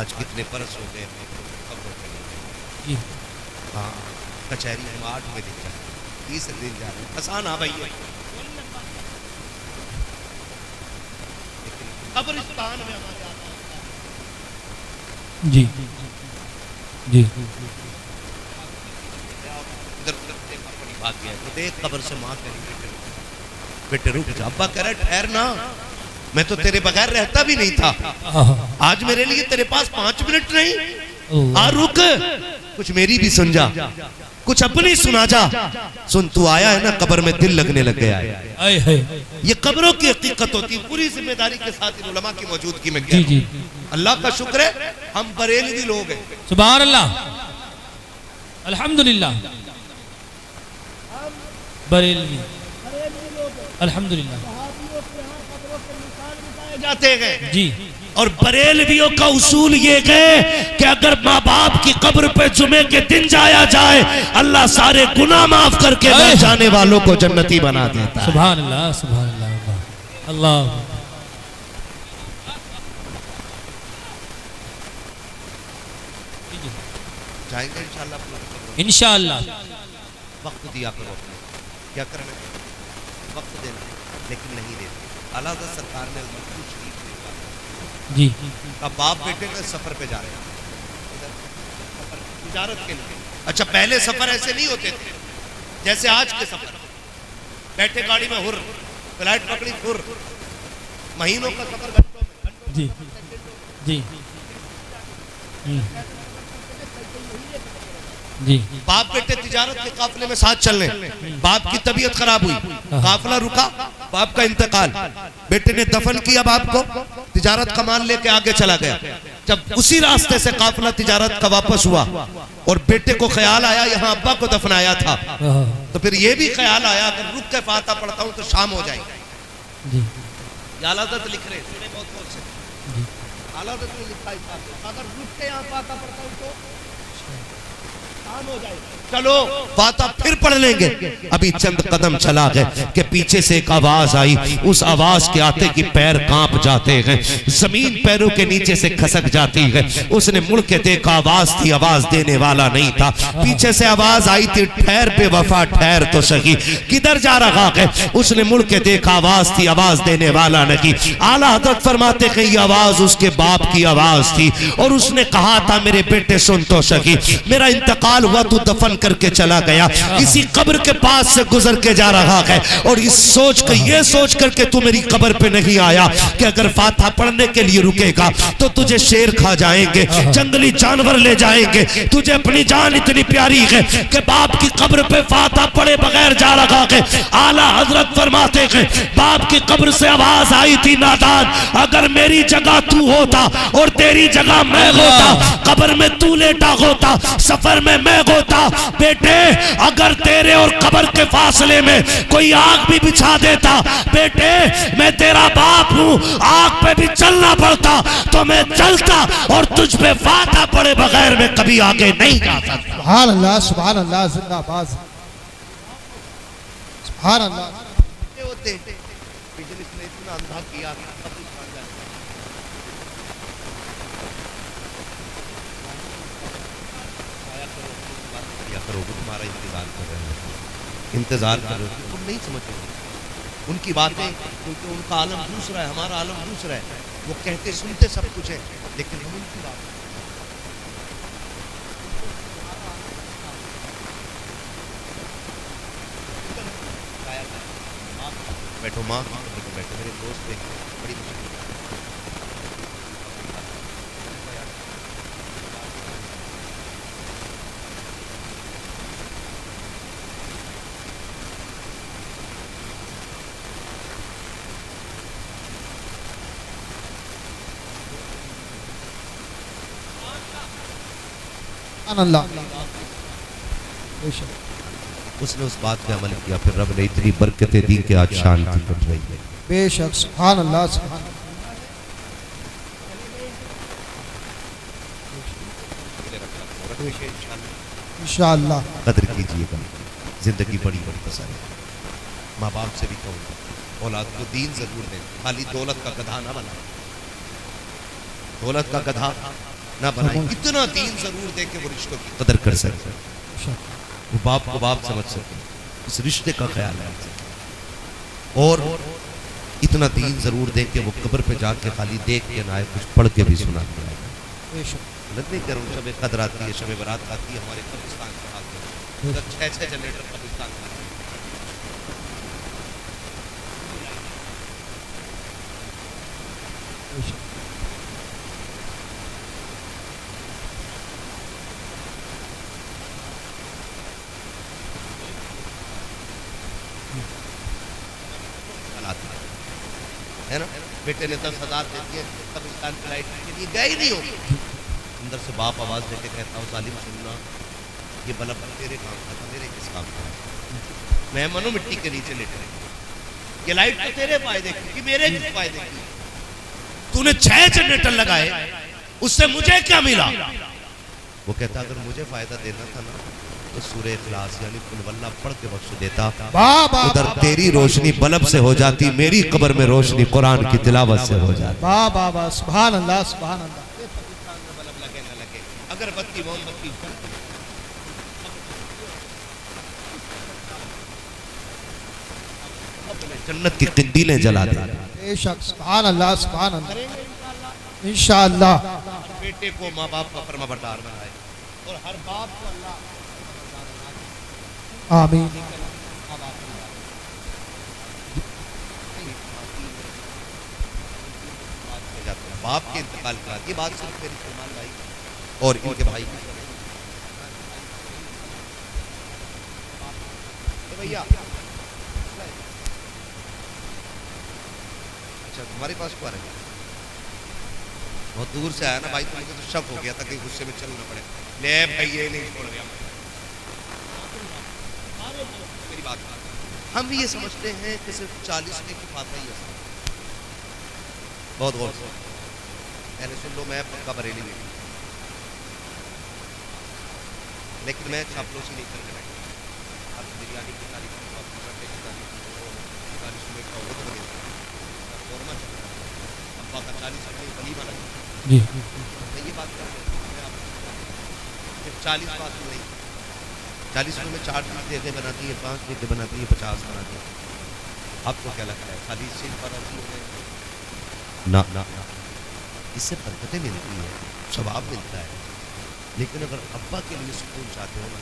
آج کتنے برس ہو گئے قبروں پہ، ہاں کچہری ہم 8 بجے جا 30 دن جا رہے ہیں، آسان آ بھائی ہے، قبرستان میں ہمارے جی جی دیکھ قبر سے ماں کہہ بیٹے رک جا، ابا کہہ رہا ہے ٹھہرنا، میں تو تیرے بغیر رہتا بھی نہیں تھا، آج میرے لیے تیرے پاس 5 منٹ نہیں، آ رک، کچھ میری بھی سن جا، کچھ اپنی سنا جا، سن تو آیا ہے نا قبر میں دل لگنے لگ گیا ہے، یہ قبروں کی حقیقت ہوتی ہے، پوری ذمہ داری کے ساتھ ان علماء کی موجودگی میں کہہ رہا ہوں، اللہ کا شکر ہے ہم بریلوی لوگ ہیں، سبحان اللہ، الحمدللہ، بریلوی الحمدللہ جاتے ہیں جی، اور بریلویوں کا اصول یہ ہے کہ اگر ماں باپ کی قبر پہ جمعے کے دن جایا جائے اللہ سارے گناہ معاف کر کے مر جانے والوں کو جنتی بنا دیتا ہے۔ سبحان اللہ، سبحان اللہ، اللہ جائیں گے انشاءاللہ، انشاءاللہ، وقت دیا کرو اپنے، کیا کرنا ہے وقت دینا، لیکن نہیں دیتے۔ اعلیٰ حضرت سرکار نے مکتوب شریف میں جی، کہا باپ بیٹے کا سفر پہ جا رہے ہیں تجارت کے لیے، اچھا پہلے سفر ایسے نہیں ہوتے تھے جیسے آج کے سفر، بیٹھے گاڑی میں ہر، فلائٹ پکڑی ہر، مہینوں کا سفر گھنٹوں میں، جی جی جی، باپ بیٹے تجارت کے قافلے میں ساتھ چلنے، باپ کی طبیعت خراب ہوئی، قافلہ رکا، باپ کا انتقال، بیٹے نے دفن کیا باپ کو، تجارت کا مال لے کے آگے چلا گیا، جب اسی راستے سے قافلہ تجارت کا واپس ہوا اور بیٹے کو خیال آیا یہاں ابا کو دفنایا تھا، تو پھر یہ بھی خیال آیا اگر رک کے فاتحہ پڑھتا ہوں تو شام ہو جائے گی، یہ اعلیٰ حضرت لکھ رہے ہیں بہت بہت سے، اعلیٰ حضرت نے لکھا ہے اگر رک کے یہاں فاتحہ پڑھتا ہوں تو شام ہو جائے گی، چلو فاتحہ پھر پڑھ لیں گے، ابھی چند قدم چلا گئے کہ پیچھے سے ایک آواز آئی، اس آواز کے آتے کی پیر کانپ جاتے ہیں، زمین پیروں کے نیچے سے کھسک جاتی ہے، اس نے مڑ کے دیکھا آواز تھی، آواز دینے والا نہیں تھا، پیچھے سے آواز آئی تھی ٹھہر بے وفا ٹھہر تو سہی، کدھر جا رہا ہے، اس نے مڑ کے دیکھا آواز تھی، آواز دینے والا نہیں، اعلیٰ حضرت فرماتے کہ یہ آواز اس کے باپ کی آواز تھی، اور اس نے کہا تھا میرے بیٹے سن تو سہی، میرا انتقال ہوا تو دفن کر کے چلا گیا، اسی قبر کے پاس سے گزر کے جا رہا ہے، اور اس سوچ کے یہ سوچ کر کے تو میری قبر پہ نہیں آیا کہ اگر فاتحہ پڑھنے کے لیے رکے گا تو تجھے شیر کھا جائیں گے، جنگلی جانور لے جائیں گے، تجھے اپنی جان اتنی پیاری ہے کہ باپ کی قبر پہ فاتحہ پڑھے بغیر جا رہا ہے۔ اعلیٰ حضرت فرماتے ہیں باپ کی قبر سے آواز آئی تھی نادان اگر میری جگہ تو ہوتا اور تیری جگہ میں ہوتا، قبر میں تو لیٹا ہوتا، سفر میں ہوتا، بیٹے اگر تیرے اور قبر کے فاصلے میں کوئی آگ بھی بچھا دیتا، بیٹے میں تیرا باپ ہوں، آگ پہ بھی چلنا پڑتا تو میں چلتا اور تجھ پہ فاتحہ پڑے بغیر میں کبھی آگے نہیں جاتا۔ سبحان اللہ، سبحان اللہ، زندہ باز، سبحان اللہ۔ ہوتے بجلس نے اتنا اندھا کیا تمہارا انتظار کر رہے ہیں، انتظار کر رہے ہیں، تم نہیں سمجھتے ان کی باتیں، کیونکہ ان کا عالم دوسرا ہے، ہمارا عالم دوسرا ہے، وہ کہتے سنتے سب کچھ ہے لیکن ہم ان کی بات بیٹھو ماں بیٹھو میرے دوست دیکھ بڑی مشکل سبحان اللہ بے شک اس نے اس بات پہ عمل کیا، پھر رب نے اتنی برکتیں دی کہ آج شانتی بن رہی ہے۔ بے شک سبحان اللہ سبحان اللہ انشاءاللہ قدر کیجیے گا، زندگی بڑی بڑی پسند ہے۔ ماں باپ سے بھی کہوں گا اولاد کو دین ضرور دیں، خالی دولت کا گدھا نہ بنائیں، دولت کا گدھا نہ بنائیں، اتنا دین ضرور دیں کہ وہ رشتوں کی قدر کر سکے، وہ باپ کو باپ سمجھ سکے، اس رشتے کا خیال رکھ سکے، اور اتنا دین ضرور دیں کہ وہ قبر پہ جا کے خالی دیکھ کے نہ آئے، کچھ پڑھ کے بھی سنا کے آئے۔ بے شک غلط نہیں کروں، شب قدر آتی ہے، شب برات آتی ہے، ہمارے قبرستان کے ہاتھ میں 6 جنریٹر قبرستان میں آتے ہیں۔ بے شک ہے نا، بیٹے نے 10,000 دے دیے، قبرستان کی لائٹ کے لیے گئے ہی نہیں ہو، اندر سے باپ آواز دے کے کہتا ہوں ظالم سننا، یہ بلب تیرے کام کا تھا، میرے کس کام کا؟ میں منو مٹی کے نیچے لیٹے، یہ لائٹ تو تیرے فائدے کی کہ میرے کس فائدے کی؟ تو نے 6 جنریٹر لگائے، اس سے مجھے کیا ملا؟ وہ کہتا اگر مجھے فائدہ دینا تھا نا تو سورہ اخلاص یعنی قل واللہ پڑھ کے بخش دیتا، ادھر تیری روشنی بلب سے ہو جاتی، میری قبر میں روشنی قرآن کی تلاوت سے ہو جاتی۔ واہ واہ واہ سبحان اللہ سبحان اللہ بلب لگے نہ لگے، اگر بتی موم بتی جنت کی قندیلیں جلا دے۔ بے شک سبحان اللہ سبحان اللہ انشاءاللہ بیٹے کو ماں باپ کا فرما بردار بنائے، اور ہر باپ کو اللہ آمین باپ کے انتقال کے بعد، یہ بات صرف میری سلمان بھائی اور ان کے بھائی کی بھیا اچھا تمہارے پاس کون ہے؟ بہت دور سے آیا نا بھائی، تمہیں تو شک ہو گیا تھا کہ غصے میں چلنا پڑے، لے بھائی یہ نہیں چھوڑ گیا میری بات۔ ہم یہ سمجھتے ہیں کہ صرف 40 نے کی فاتحہ ہی ہے، بہت غور سے یعنی سن لو میں پکا بریلی ہوں، لیکن میں چاپلوسی نہیں کرنے بیٹھا، آپ بریانی کی تعریف کرو، اپنے بٹے کی تعریف کرو، 40 میں کا عہد بنے قورمہ چل رہا ہے، ابا کا 40 میں ولیمہ لگا، جی میں یہ بات کر رہا ہوں، میں آپ صرف 40 بات نہیں، 40 میں 4 دیگیں بناتی ہے، 5 دیگیں بناتی ہے، 50 بناتی ہے، آپ کو کیا لگتا ہے خالی سن پر آتی ہے؟ نہ اس سے برکتیں ملتی ہیں، ثواب ملتا ہے، لیکن اگر ابا کے لیے سکون چاہتے ہو نا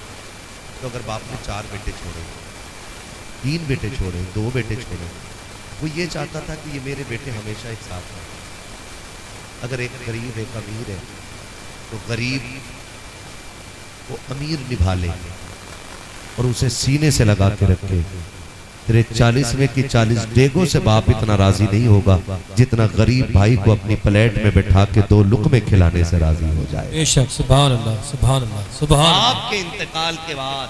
تو اگر باپ نے 4 بیٹے چھوڑے، 3 بیٹے چھوڑے، 2 بیٹے چھوڑے، وہ یہ چاہتا تھا کہ یہ میرے بیٹے ہمیشہ ایک ساتھ ہیں، اگر ایک غریب ایک امیر ہے تو غریب وہ امیر نبھا لے اور اسے سینے سے لگا کے رکھے، تیرے 40 میں کی 40 دیگوں سے باپ اتنا راضی نہیں ہوگا جتنا غریب بھائی کو اپنی پلیٹ میں بٹھا کے 2 لقمے کھلانے سے راضی ہو جائے۔ بے شک سبحان اللہ سبحان اللہ سبحان اللہ باپ کے انتقال کے بعد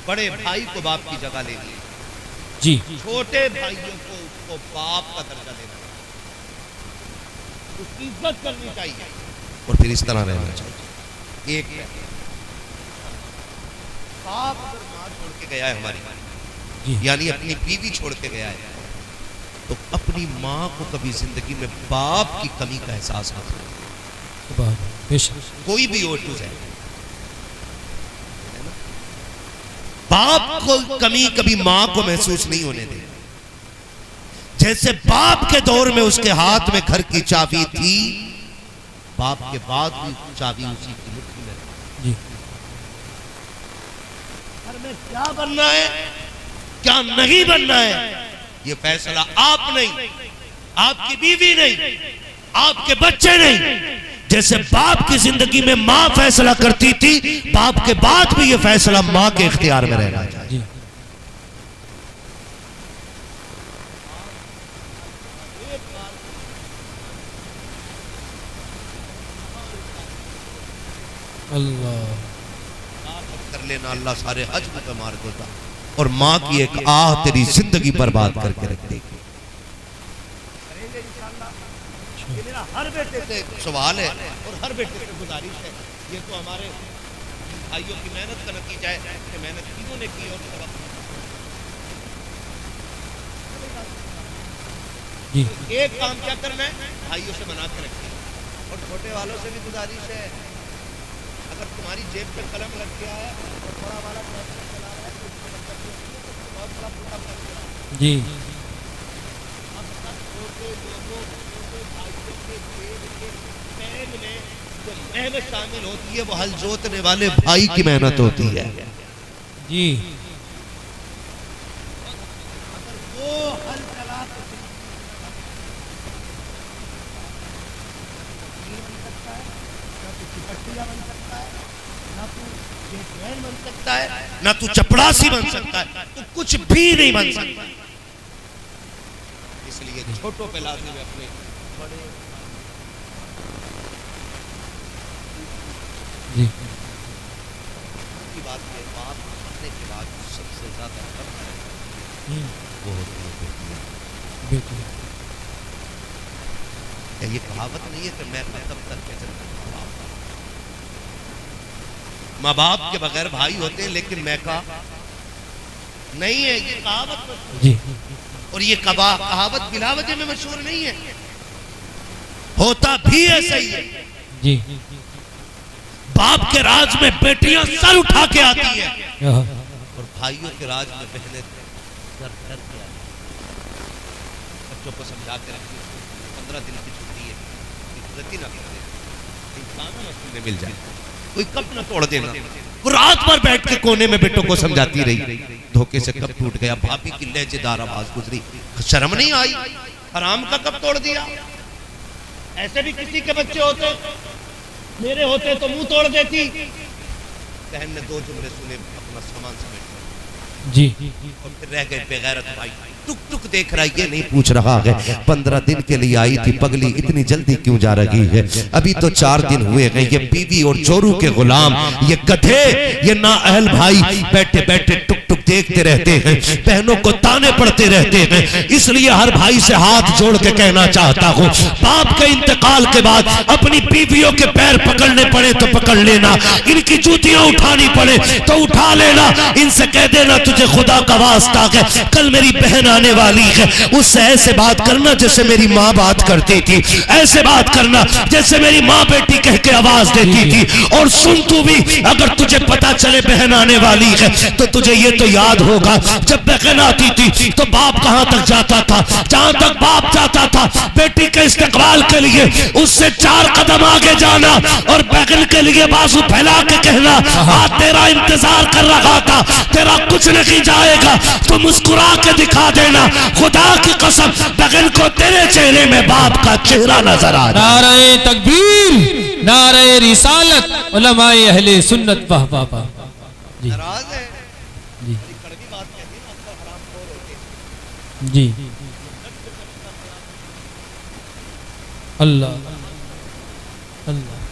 بڑے بھائی کو باپ کی جگہ لینی ہے، جی چھوٹے بھائیوں کو باپ کا درجہ دینا ہے، اس کی عزت کرنی چاہیے اور پھر اس طرح رہنا چاہیے۔ ایک ہے باپ اگر ماں چھوڑ کے گیا ہے ہماری، جی یعنی اپنی بیوی چھوڑ کے گیا ہے، تو اپنی ماں کو کبھی زندگی میں باپ کی کمی کا احساس نہ کرے، سبحان اللہ بے شک کوئی بھی ہو تو جائے، باپ کو کمی کبھی ماں کو محسوس نہیں ہونے دے۔ جیسے باپ کے دور میں اس کے ہاتھ میں گھر کی چابی تھی، باپ کے بعد بھی چابی اسی کی مٹھی میں رہی۔ جی گھر میں کیا بننا ہے کیا نہیں بننا ہے یہ فیصلہ آپ نہیں، آپ کی بیوی نہیں، آپ کے بچے نہیں، جیسے باپ کی زندگی میں ماں فیصلہ کرتی تھی، باپ کے بعد بھی یہ فیصلہ ماں کے اختیار میں رہنا چاہیے۔ جی اللہ کر لینا اللہ سارے حج کو مار دیتا اور ماں کی ایک آہ تیری زندگی برباد کر کے رکھ دے گی. یہ میرا ہر بیٹے سے سوال ہے اور ہر بیٹے سے گزارش ہے. یہ تو ہمارے بھائیوں کی محنت کا نتیجہ ہے کہ محنت کیوں نے کی اور سبق جی ایک کام کیا کرنا ہے بھائیوں سے بنا کے رکھیں. اور چھوٹے والوں سے بھی گزارش ہے اگر تمہاری جیب پہ قلم لگ گیا ہے اور بڑا والا ٹریکٹر چلا رہا ہے تو اس کا مطلب یہ نہیں ہے کہ بہت بڑا پوٹا کر دیا. جی اب تک چھوٹے لوگوں چھوٹے بھائیوں کے جیب کے پیر میں جو محنت شامل ہوتی ہے وہ ہل جوتنے والے بھائی کی محنت ہوتی ہے. جی اگر وہ ہل چلا نہ تو چپڑاسی بن سکتا ہے تو کچھ بھی نہیں بن سکتا. اس لیے چھوٹوں پہ لازم ہے اپنے بڑے جی کی بات ہے. باپ مرنے کے بعد سب سے زیادہ فرق ہے وہ ہوتی ہے بیٹیاں. بالکل یہ کہاوت نہیں ہے کہ میں کب تک کیسے ماں باپ کے بغیر بھائی ہوتے ہیں لیکن میں کا نہیں ہے. یہ کہاوت جی اور یہ کہاوت بلا وجہ میں مشہور نہیں ہے. ہوتا بھی ایسا ہی ہے. جی باپ کے راج میں بیٹیاں سر اٹھا کے آتی ہیں ہاں اور بھائیوں کے راج میں بہنیں سر ڈر کے آتی ہیں. بچوں کو سمجھا کے رکھیں 15 دن کی چھٹی ہے غلطی نہ کر دے انسان مل جائے کوئی کپ نہ توڑ دینا. وہ رات بھر بیٹھ کے کونے میں بیٹوں کو سمجھاتی رہی دھوکے سے کب ٹوٹ گیا. بھابھی کی لہجے دار آواز گزری شرم نہیں آئی حرام کا کب توڑ دیا. ایسے بھی کسی کے بچے ہوتے میرے ہوتے تو منہ توڑ دیتی. بہن نے 2 جملے سنے اپنا سامان سمیٹ جی اور پھر رہ گئے بے غیرت بھائی. ٹک ٹک دیکھ رہا یہ نہیں پوچھ رہا ہے 15 دن کے لیے آئی تھی پگلی اتنی جلدی کیوں جا رہی ہے. ابھی تو 4 دن ہوئے ہیں. یہ بیوی اور چورو کے غلام یہ گدھے یہ نااہل بھائی بیٹھے بیٹھے ٹک ٹک دیکھتے رہتے ہیں بہنوں کو تانے پڑتے رہتے ہیں. اس لیے ہر بھائی سے ہاتھ جوڑ کے کہنا چاہتا ہوں باپ کے انتقال کے بعد اپنی بیویوں کے پیر پکڑنے پڑے تو پکڑ لینا. ان کی جوتیاں اٹھانی پڑے تو اٹھا لینا. ان سے کہہ دینا تجھے خدا کا واسطہ ہے کل میری بہن آنے والی ہے اس سے ایسے بات کرنا جیسے میری ماں بات کرتی تھی. ایسے بات کرنا جیسے میری ماں بیٹی کہہ کے آواز دیتی تھی. اور سن تو بھی اگر تجھے پتا چلے بہن آنے والی ہے تو تجھے یہ تو یاد ہوگا جب بہن آتی تھی تو باپ کہاں تک جاتا تھا. جہاں تک باپ جاتا تھا بیٹی کے استقبال کے لیے اس سے 4 قدم آگے جانا اور بہن کے لیے بازو پھیلا کے کہنا تیرا انتظار کر رہا تھا تیرا کچھ نہیں جائے گا تو مسکرا کے دکھا دینا. خدا کی قسم بہن کو تیرے چہرے میں باپ کا چہرہ نظر آ رہا. نعرہ تکبیر نعرہ رسالت علماء اہل سنت واہ واہ واہ. جی ناراض ہے جی کڑوی بات کہتی ہے نا حرام خور ہوتے جی اللہ اللہ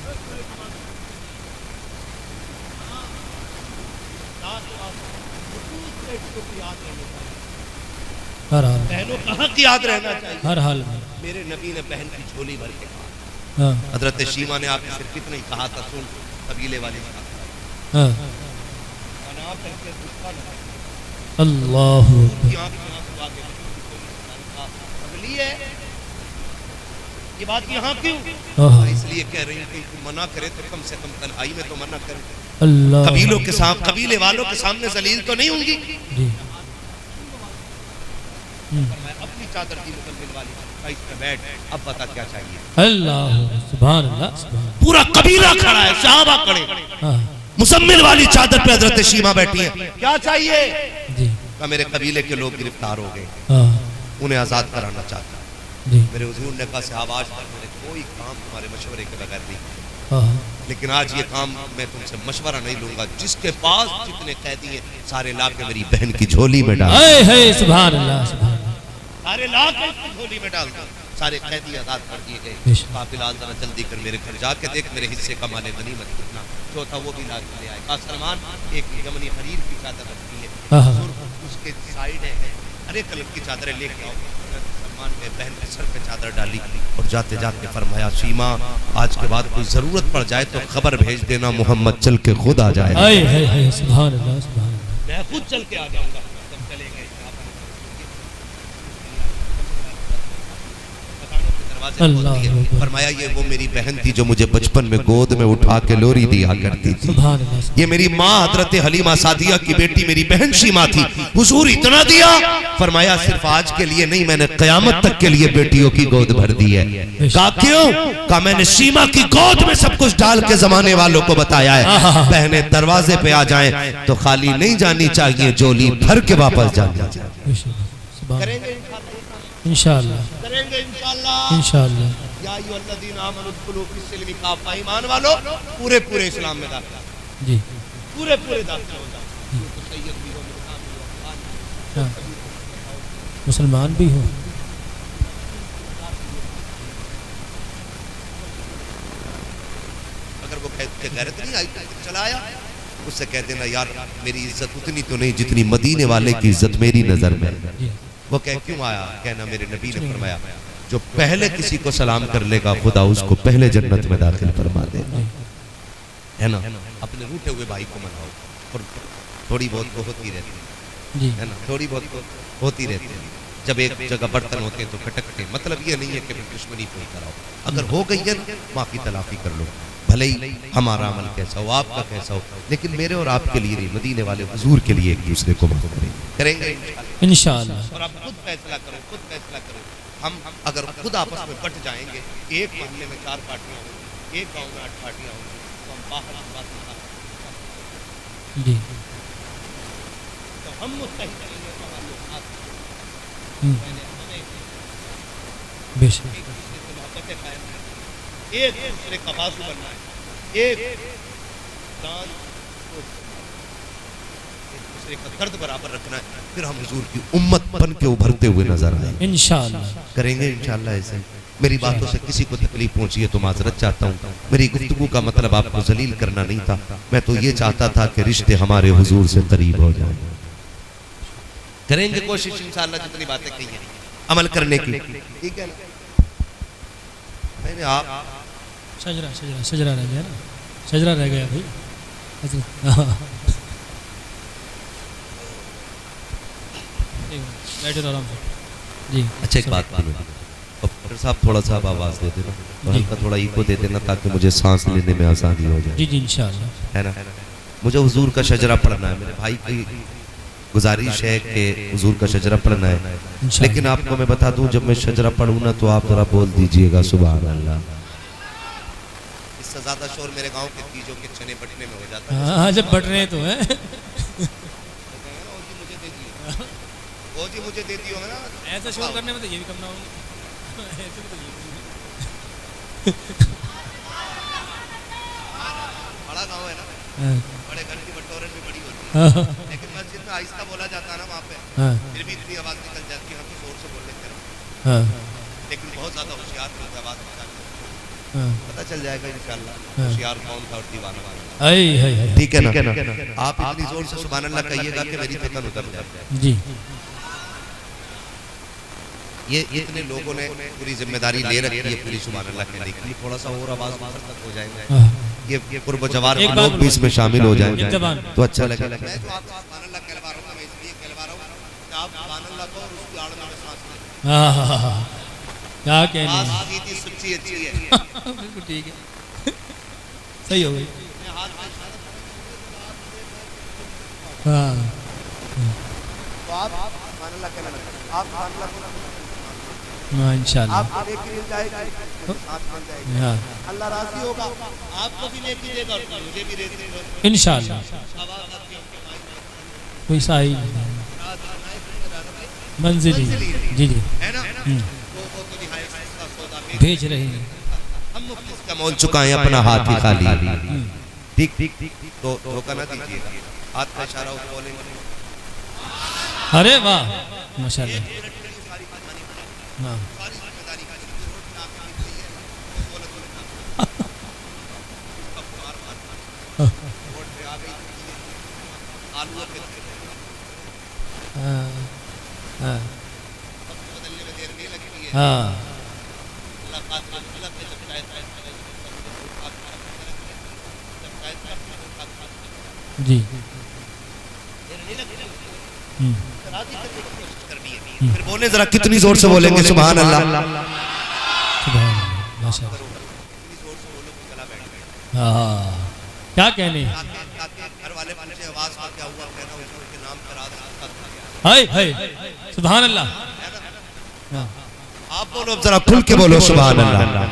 ہر حال بہنوں کہاں کی یاد رہنا چاہیے. ہر حال میں میرے نبی نے بہن کی جھولی بھر کے کہا. ہاں حضرت شیما نے آپ کی صرف اتنا ہی کہا تھا سن قبیلے والے ہاں بنا کر کے غصہ نہ اللہ کی آنکھ میں آنسو آ گئے. اگلی ہے یہ بات یہاں کیوں ہاں اس لیے کہہ رہی ہوں کہ منع کرے تو کم سے کم تنہائی میں تو منع کرے. اللہ قبیلوں کے سامنے قبیلے والوں کے سامنے ذلیل تو نہیں ہوں گی. جی میں اپنی چادر دی مکمل والی اس پہ بیٹھ اب بتا کیا چاہیے. اللہ سبحان اللہ سبحان پورا قبیلہ کھڑا ہے صحابہ کھڑے ہاں مزمل والی چادر پہ حضرت شیما بیٹھی ہیں. کیا چاہیے جی کہ میرے قبیلے کے لوگ گرفتار ہو گئے ہاں انہیں آزاد کرانا چاہتا ہوں. جی میرے حضور نے کہا صحابہ آج تک میں نے کوئی کام تمہارے مشورے کے بغیر نہیں کیا ہاں لیکن آج یہ کام میں تم سے مشورہ نہیں لوں گا. جس کے پاس جتنے قیدی ہیں سارے لا کے میری بہن کی جھولی میں ڈال اے ہے سبحان اللہ سبحان اللہ سارے لا کے اس کی جھولی میں ڈال دو. سارے قیدی آزاد کر دیے گئے. بے شک. قافلہ ذرا جلدی کر میرے گھر جا کے دیکھ میرے حصے کا مال غنیمت کتنا جو تھا وہ بھی لا کے لے آئے. کہا سلمان ایک یمنی حریر کی چادر رکھی ہے, حضور اس کے سائیڈ ہے ہر ایک کلر کی چادریں لے کے آؤ. سلمان نے بہن کے سر پہ چادر ڈالی اور جاتے جاتے فرمایا شیما آج کے بعد کوئی ضرورت پڑ جائے تو خبر بھیج دینا, محمد چل کے خود آ جائے گا. سبحان اللہ سبحان اللہ. میں خود چل کے آ جاؤں گا. جب چلے گئے اللہ فرمایا یہ وہ میری بہن تھی جو مجھے بچپن میں گود میں اٹھا کے لوری دیا کرتی تھی. سبحان اللہ. یہ میری ماں حضرت حلیمہ سعدیہ کی بیٹی میری بہن شیما تھی. حضور اتنا دیا, فرمایا صرف آج کے لیے نہیں میں نے قیامت تک کے لیے بیٹیوں کی گود بھر دی ہے. کہا کیوں؟ کہا میں نے شیما کی گود میں سب کچھ ڈال کے زمانے والوں کو بتایا ہے بہنیں دروازے پہ آ جائیں تو خالی نہیں جانی چاہیے, جولی بھر کے واپس جانی چاہیے. کریں گے انشاءاللہ کریں گے انشاءاللہ انشاءاللہ. یا ایھا الذین آمنوا ادخلوا فی السلم کافہ, ایمان والو پورے پورے اسلام میں داخل جی پورے پورے داخل ہو جاؤ. سید بھی ہو مسلمان بھی ہو, مسلمان بھی ہوں. اگر وہ غیرت نہیں آئی چلا آیا اس سے کہہ دینا یار میری عزت اتنی تو نہیں جتنی مدینے والے کی عزت میری نظر میں. وہ کہہ کیوں آیا؟ کہنا میرے نبی نے فرمایا جو پہلے کسی کو سلام کر لے گا خدا اس کو پہلے جنت میں داخل فرما دے گا. ہے نا, اپنے روٹے ہوئے بھائی کو مناؤ اور تھوڑی بہت کو ہوتی رہتی ہے نا, تھوڑی بہت کو ہوتی رہتی ہے. جب ایک جگہ برتن ہوتے تو کھٹکتے, مطلب یہ نہیں ہے کہ دشمنی کوئی کراؤ, اگر ہو گئی ہے معافی تلافی کر لو. بھلے ہی ہمارا عمل کیسا ہو آپ کا کیسا ہو لیکن میرے اور آپ کے لیے نہیں, مدینے والے حضور کے لیے ایک دوسرے کو معاف کریں گے انشاءاللہ. اور آپ خود فیصلہ کرو, خود فیصلہ کرو. ہم اگر خود آپس میں بٹ جائیں گے, ایک محلے میں 4 پارٹیاں ہوں گی, ایک گاؤں میں 8 پارٹیاں ہوں گی, تو ہم باہر کی بات نہیں جی تو ہم مستحق کریں گے تو ہمارے لوگ ساتھ بے شک. محبتیں قائم کریں, ایک دوسرے کا بازو بننا ہے, ایک دان ایک دوسرے کا درد برابر رکھنا ہے, پھر ہم حضور کی امت بن کے ابھرتے ہوئے نظر آئیں گے. انشاءاللہ کریں گے انشاءاللہ ایسے. میری باتوں سے کسی کو تکلیف پہنچی ہے تو معذرت چاہتا ہوں. میری گفتگو کا مطلب آپ کو ذلیل کرنا نہیں تھا, میں تو یہ چاہتا تھا کہ رشتے ہمارے حضور سے قریب ہو جائیں. کریں گے کوشش انشاءاللہ جتنی باتیں کہی ہیں عمل کرنے کی. ٹھیک ہے نا, میں نے آپ شجرہ رہ گیا نا, شجرہ رہ گیا بھائی. آرام سے جی. اچھا ایک بات کرو ڈاکٹر صاحب, تھوڑا سا آواز دے دینا اور ہلکا تھوڑا ایکو دے دینا تاکہ مجھے سانس لینے میں آسانی ہو جائے. جی جی انشاءاللہ. ہے نا, مجھے حضور کا شجرہ پڑھنا ہے. میرے بھائی کی گزارش ہے کہ حضور کا شجرہ پڑھنا ہے, لیکن آپ کو میں بتا دوں جب میں شجرہ پڑھوں نا تو آپ ذرا بول دیجئے گا سبحان اللہ. اس سے زیادہ شور میرے گاؤں کے تیجوں کے چنے بٹنے میں ہو جاتا ہے. ہاں جب بٹ رہے تو ہیں وہ جی مجھے دے دیو نا, ایسا شور کرنے میں تو یہ بھی کم نہ ہوگی. بڑا گاؤں ہے نا, بڑے گھر کی بٹورن بھی بڑی ہوتی ہے, لیکن مسجد میں آہستہ بولا جاتا ہے نا وہاں پہ, پھر بھی اتنی آواز نکل جاتی ہے, ہم تو زور سے بول لیتے ہیں, لیکن بہت زیادہ ہوشیار لوگ آواز نکالتے ہیں. پتہ چل جائے گا انشاءاللہ ہوشیار کون تھا اور دیوانہ والا. ٹھیک ہے نا, آپ اتنی زور سے سبحان اللہ کہیے گا کہ میری فتن اتر جائے. جی یہ اتنے لوگوں نے پوری ذمہ داری لے رکھی ہے پوری سبحان اللہ کہنے کی, تھوڑا سا اور آواز باہر تک ہو جائے گا, یہ قرب و جوار لوگ بھی اس میں شامل ہو جائیں تو اچھا لگے. میں جو آپ سبحان اللہ کہلوا رہا ہوں میں اس لیے کہلوا رہا ہوں کہ آپ سبحان اللہ کو اور اس کی آڑ میں سانس لیں. کیا کہنے ہیں, آج سیدھی سچی اچھی ہے. بالکل ٹھیک ہے, صحیح ہو گئی. ہاں تو آپ سبحان اللہ کہنا, آپ سبحان اللہ کو انشاءاللہ آپ کو نیکی مل جائے گی, ساتھ مل جائے گی, اللہ راضی ہوگا, آپ کو بھی نیکی دے گا اور مجھے بھی نیکی دے گا انشاءاللہ. کوئی سائی منزلی جی جی بھیج رہے ہیں, ہم مفلس کا مول چکائیں اپنا ہاتھ ہی خالی. ٹھیک تو دھوکہ نہ دیجیے گا, ہاتھ کا اشارہ اس بولیں گے. ارے واہ ماشاءاللہ. ہاں ہاں ہاں ہاں جی پھر بولیں ذرا کتنی زور سے بولیں گے سبحان اللہ. سبحان اللہ ماشاء اللہ. ہاں کیا کہنے ہائے ہائے سبحان اللہ. آپ بولو ذرا کھل کے بولو سبحان اللہ.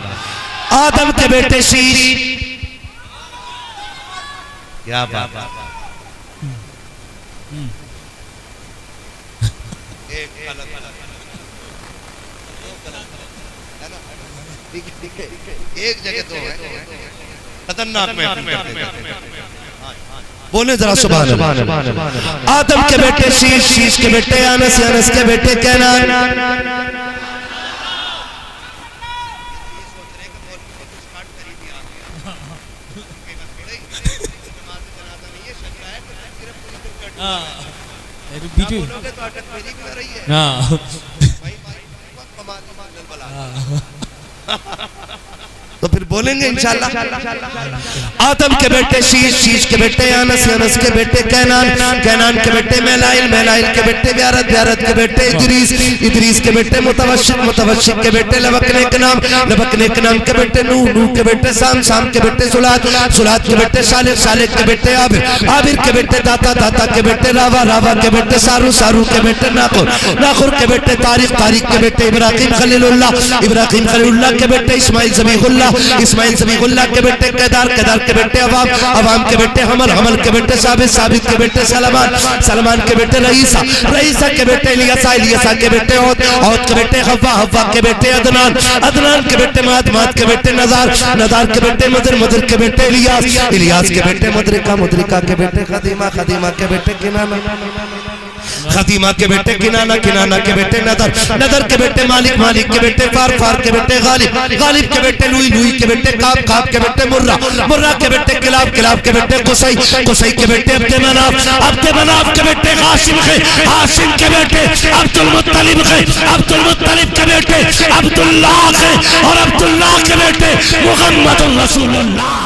آدم کے بیٹے شیش. کیا بات ہے. ایک جگہ تو ہے خطرناک میں بولے ذرا سبحان اللہ. آدم کے بیٹے شیش, شیش کے بیٹے انس, انس کے بیٹے کینان. تو پھر بولیں گے انشاءاللہ. آدم کے بیٹے شیش, شیش کے بیٹے انس, انس کے بیٹے کینان, کینان کے بیٹے میلائل, میلائل کے بیٹے بیارت, بیارت کے بیٹے ادریس, ادریس کے بیٹے متوشق, متوشق کے بیٹے لبکنے کنام, لبکنے کنام کے بیٹے نوح, نوح کے بیٹے سام, سام کے بیٹے سلات, سلات کے بیٹے صالح, صالح کے بیٹے عابر, عابر کے بیٹے داتا, داتا کے بیٹے راوا, راوا کے بیٹے سارو, سارو کے بیٹے ناخر, ناخر کے بیٹے طارق, طارق کے بیٹے ابراہیم خلیل اللہ, ابراہیم خلیل اللہ کے بیٹے اسماعیل ذبیح اللہ, اسماعیل ذبیح اللہ کے بیٹے قیدار, قیدار کے بیٹے عوام, عوام کے بیٹے حمل, حمل کے بیٹے ثابت, ثابت کے بیٹے سلمان, سلمان کے بیٹے رئیسہ, رئیسہ کے بیٹے الیسا, الیسا کے بیٹے عود, عود کے بیٹے حوا, حوا کے بیٹے عدنان, عدنان کے بیٹے مات, مات کے بیٹے نظار, نظار کے بیٹے مدر, مدر کے بیٹے الیاس, الیاس کے بیٹے مدرکہ, مدرکہ کے بیٹے خدیمہ, خدیمہ کے بیٹے کنانہ, خدیمہ کے بیٹے کنانہ, کنانہ کے بیٹے نظر, نظر کے بیٹے مالک, مالک کے بیٹے فار, فار کے بیٹے غالب, غالب کے بیٹے لوئی, لوئی کے بیٹے کاب, کاب کے بیٹے مرہ, مرہ کے بیٹے کلاب, کلاب کے بیٹے قصی, قصی کے بیٹے عبد مناف, عبد مناف کے بیٹے ہاشم کے, ہاشم کے بیٹے عبد المطلب کے, عبد المطلب کے بیٹے عبداللہ کے, اور عبداللہ کے بیٹے محمد رسول اللہ.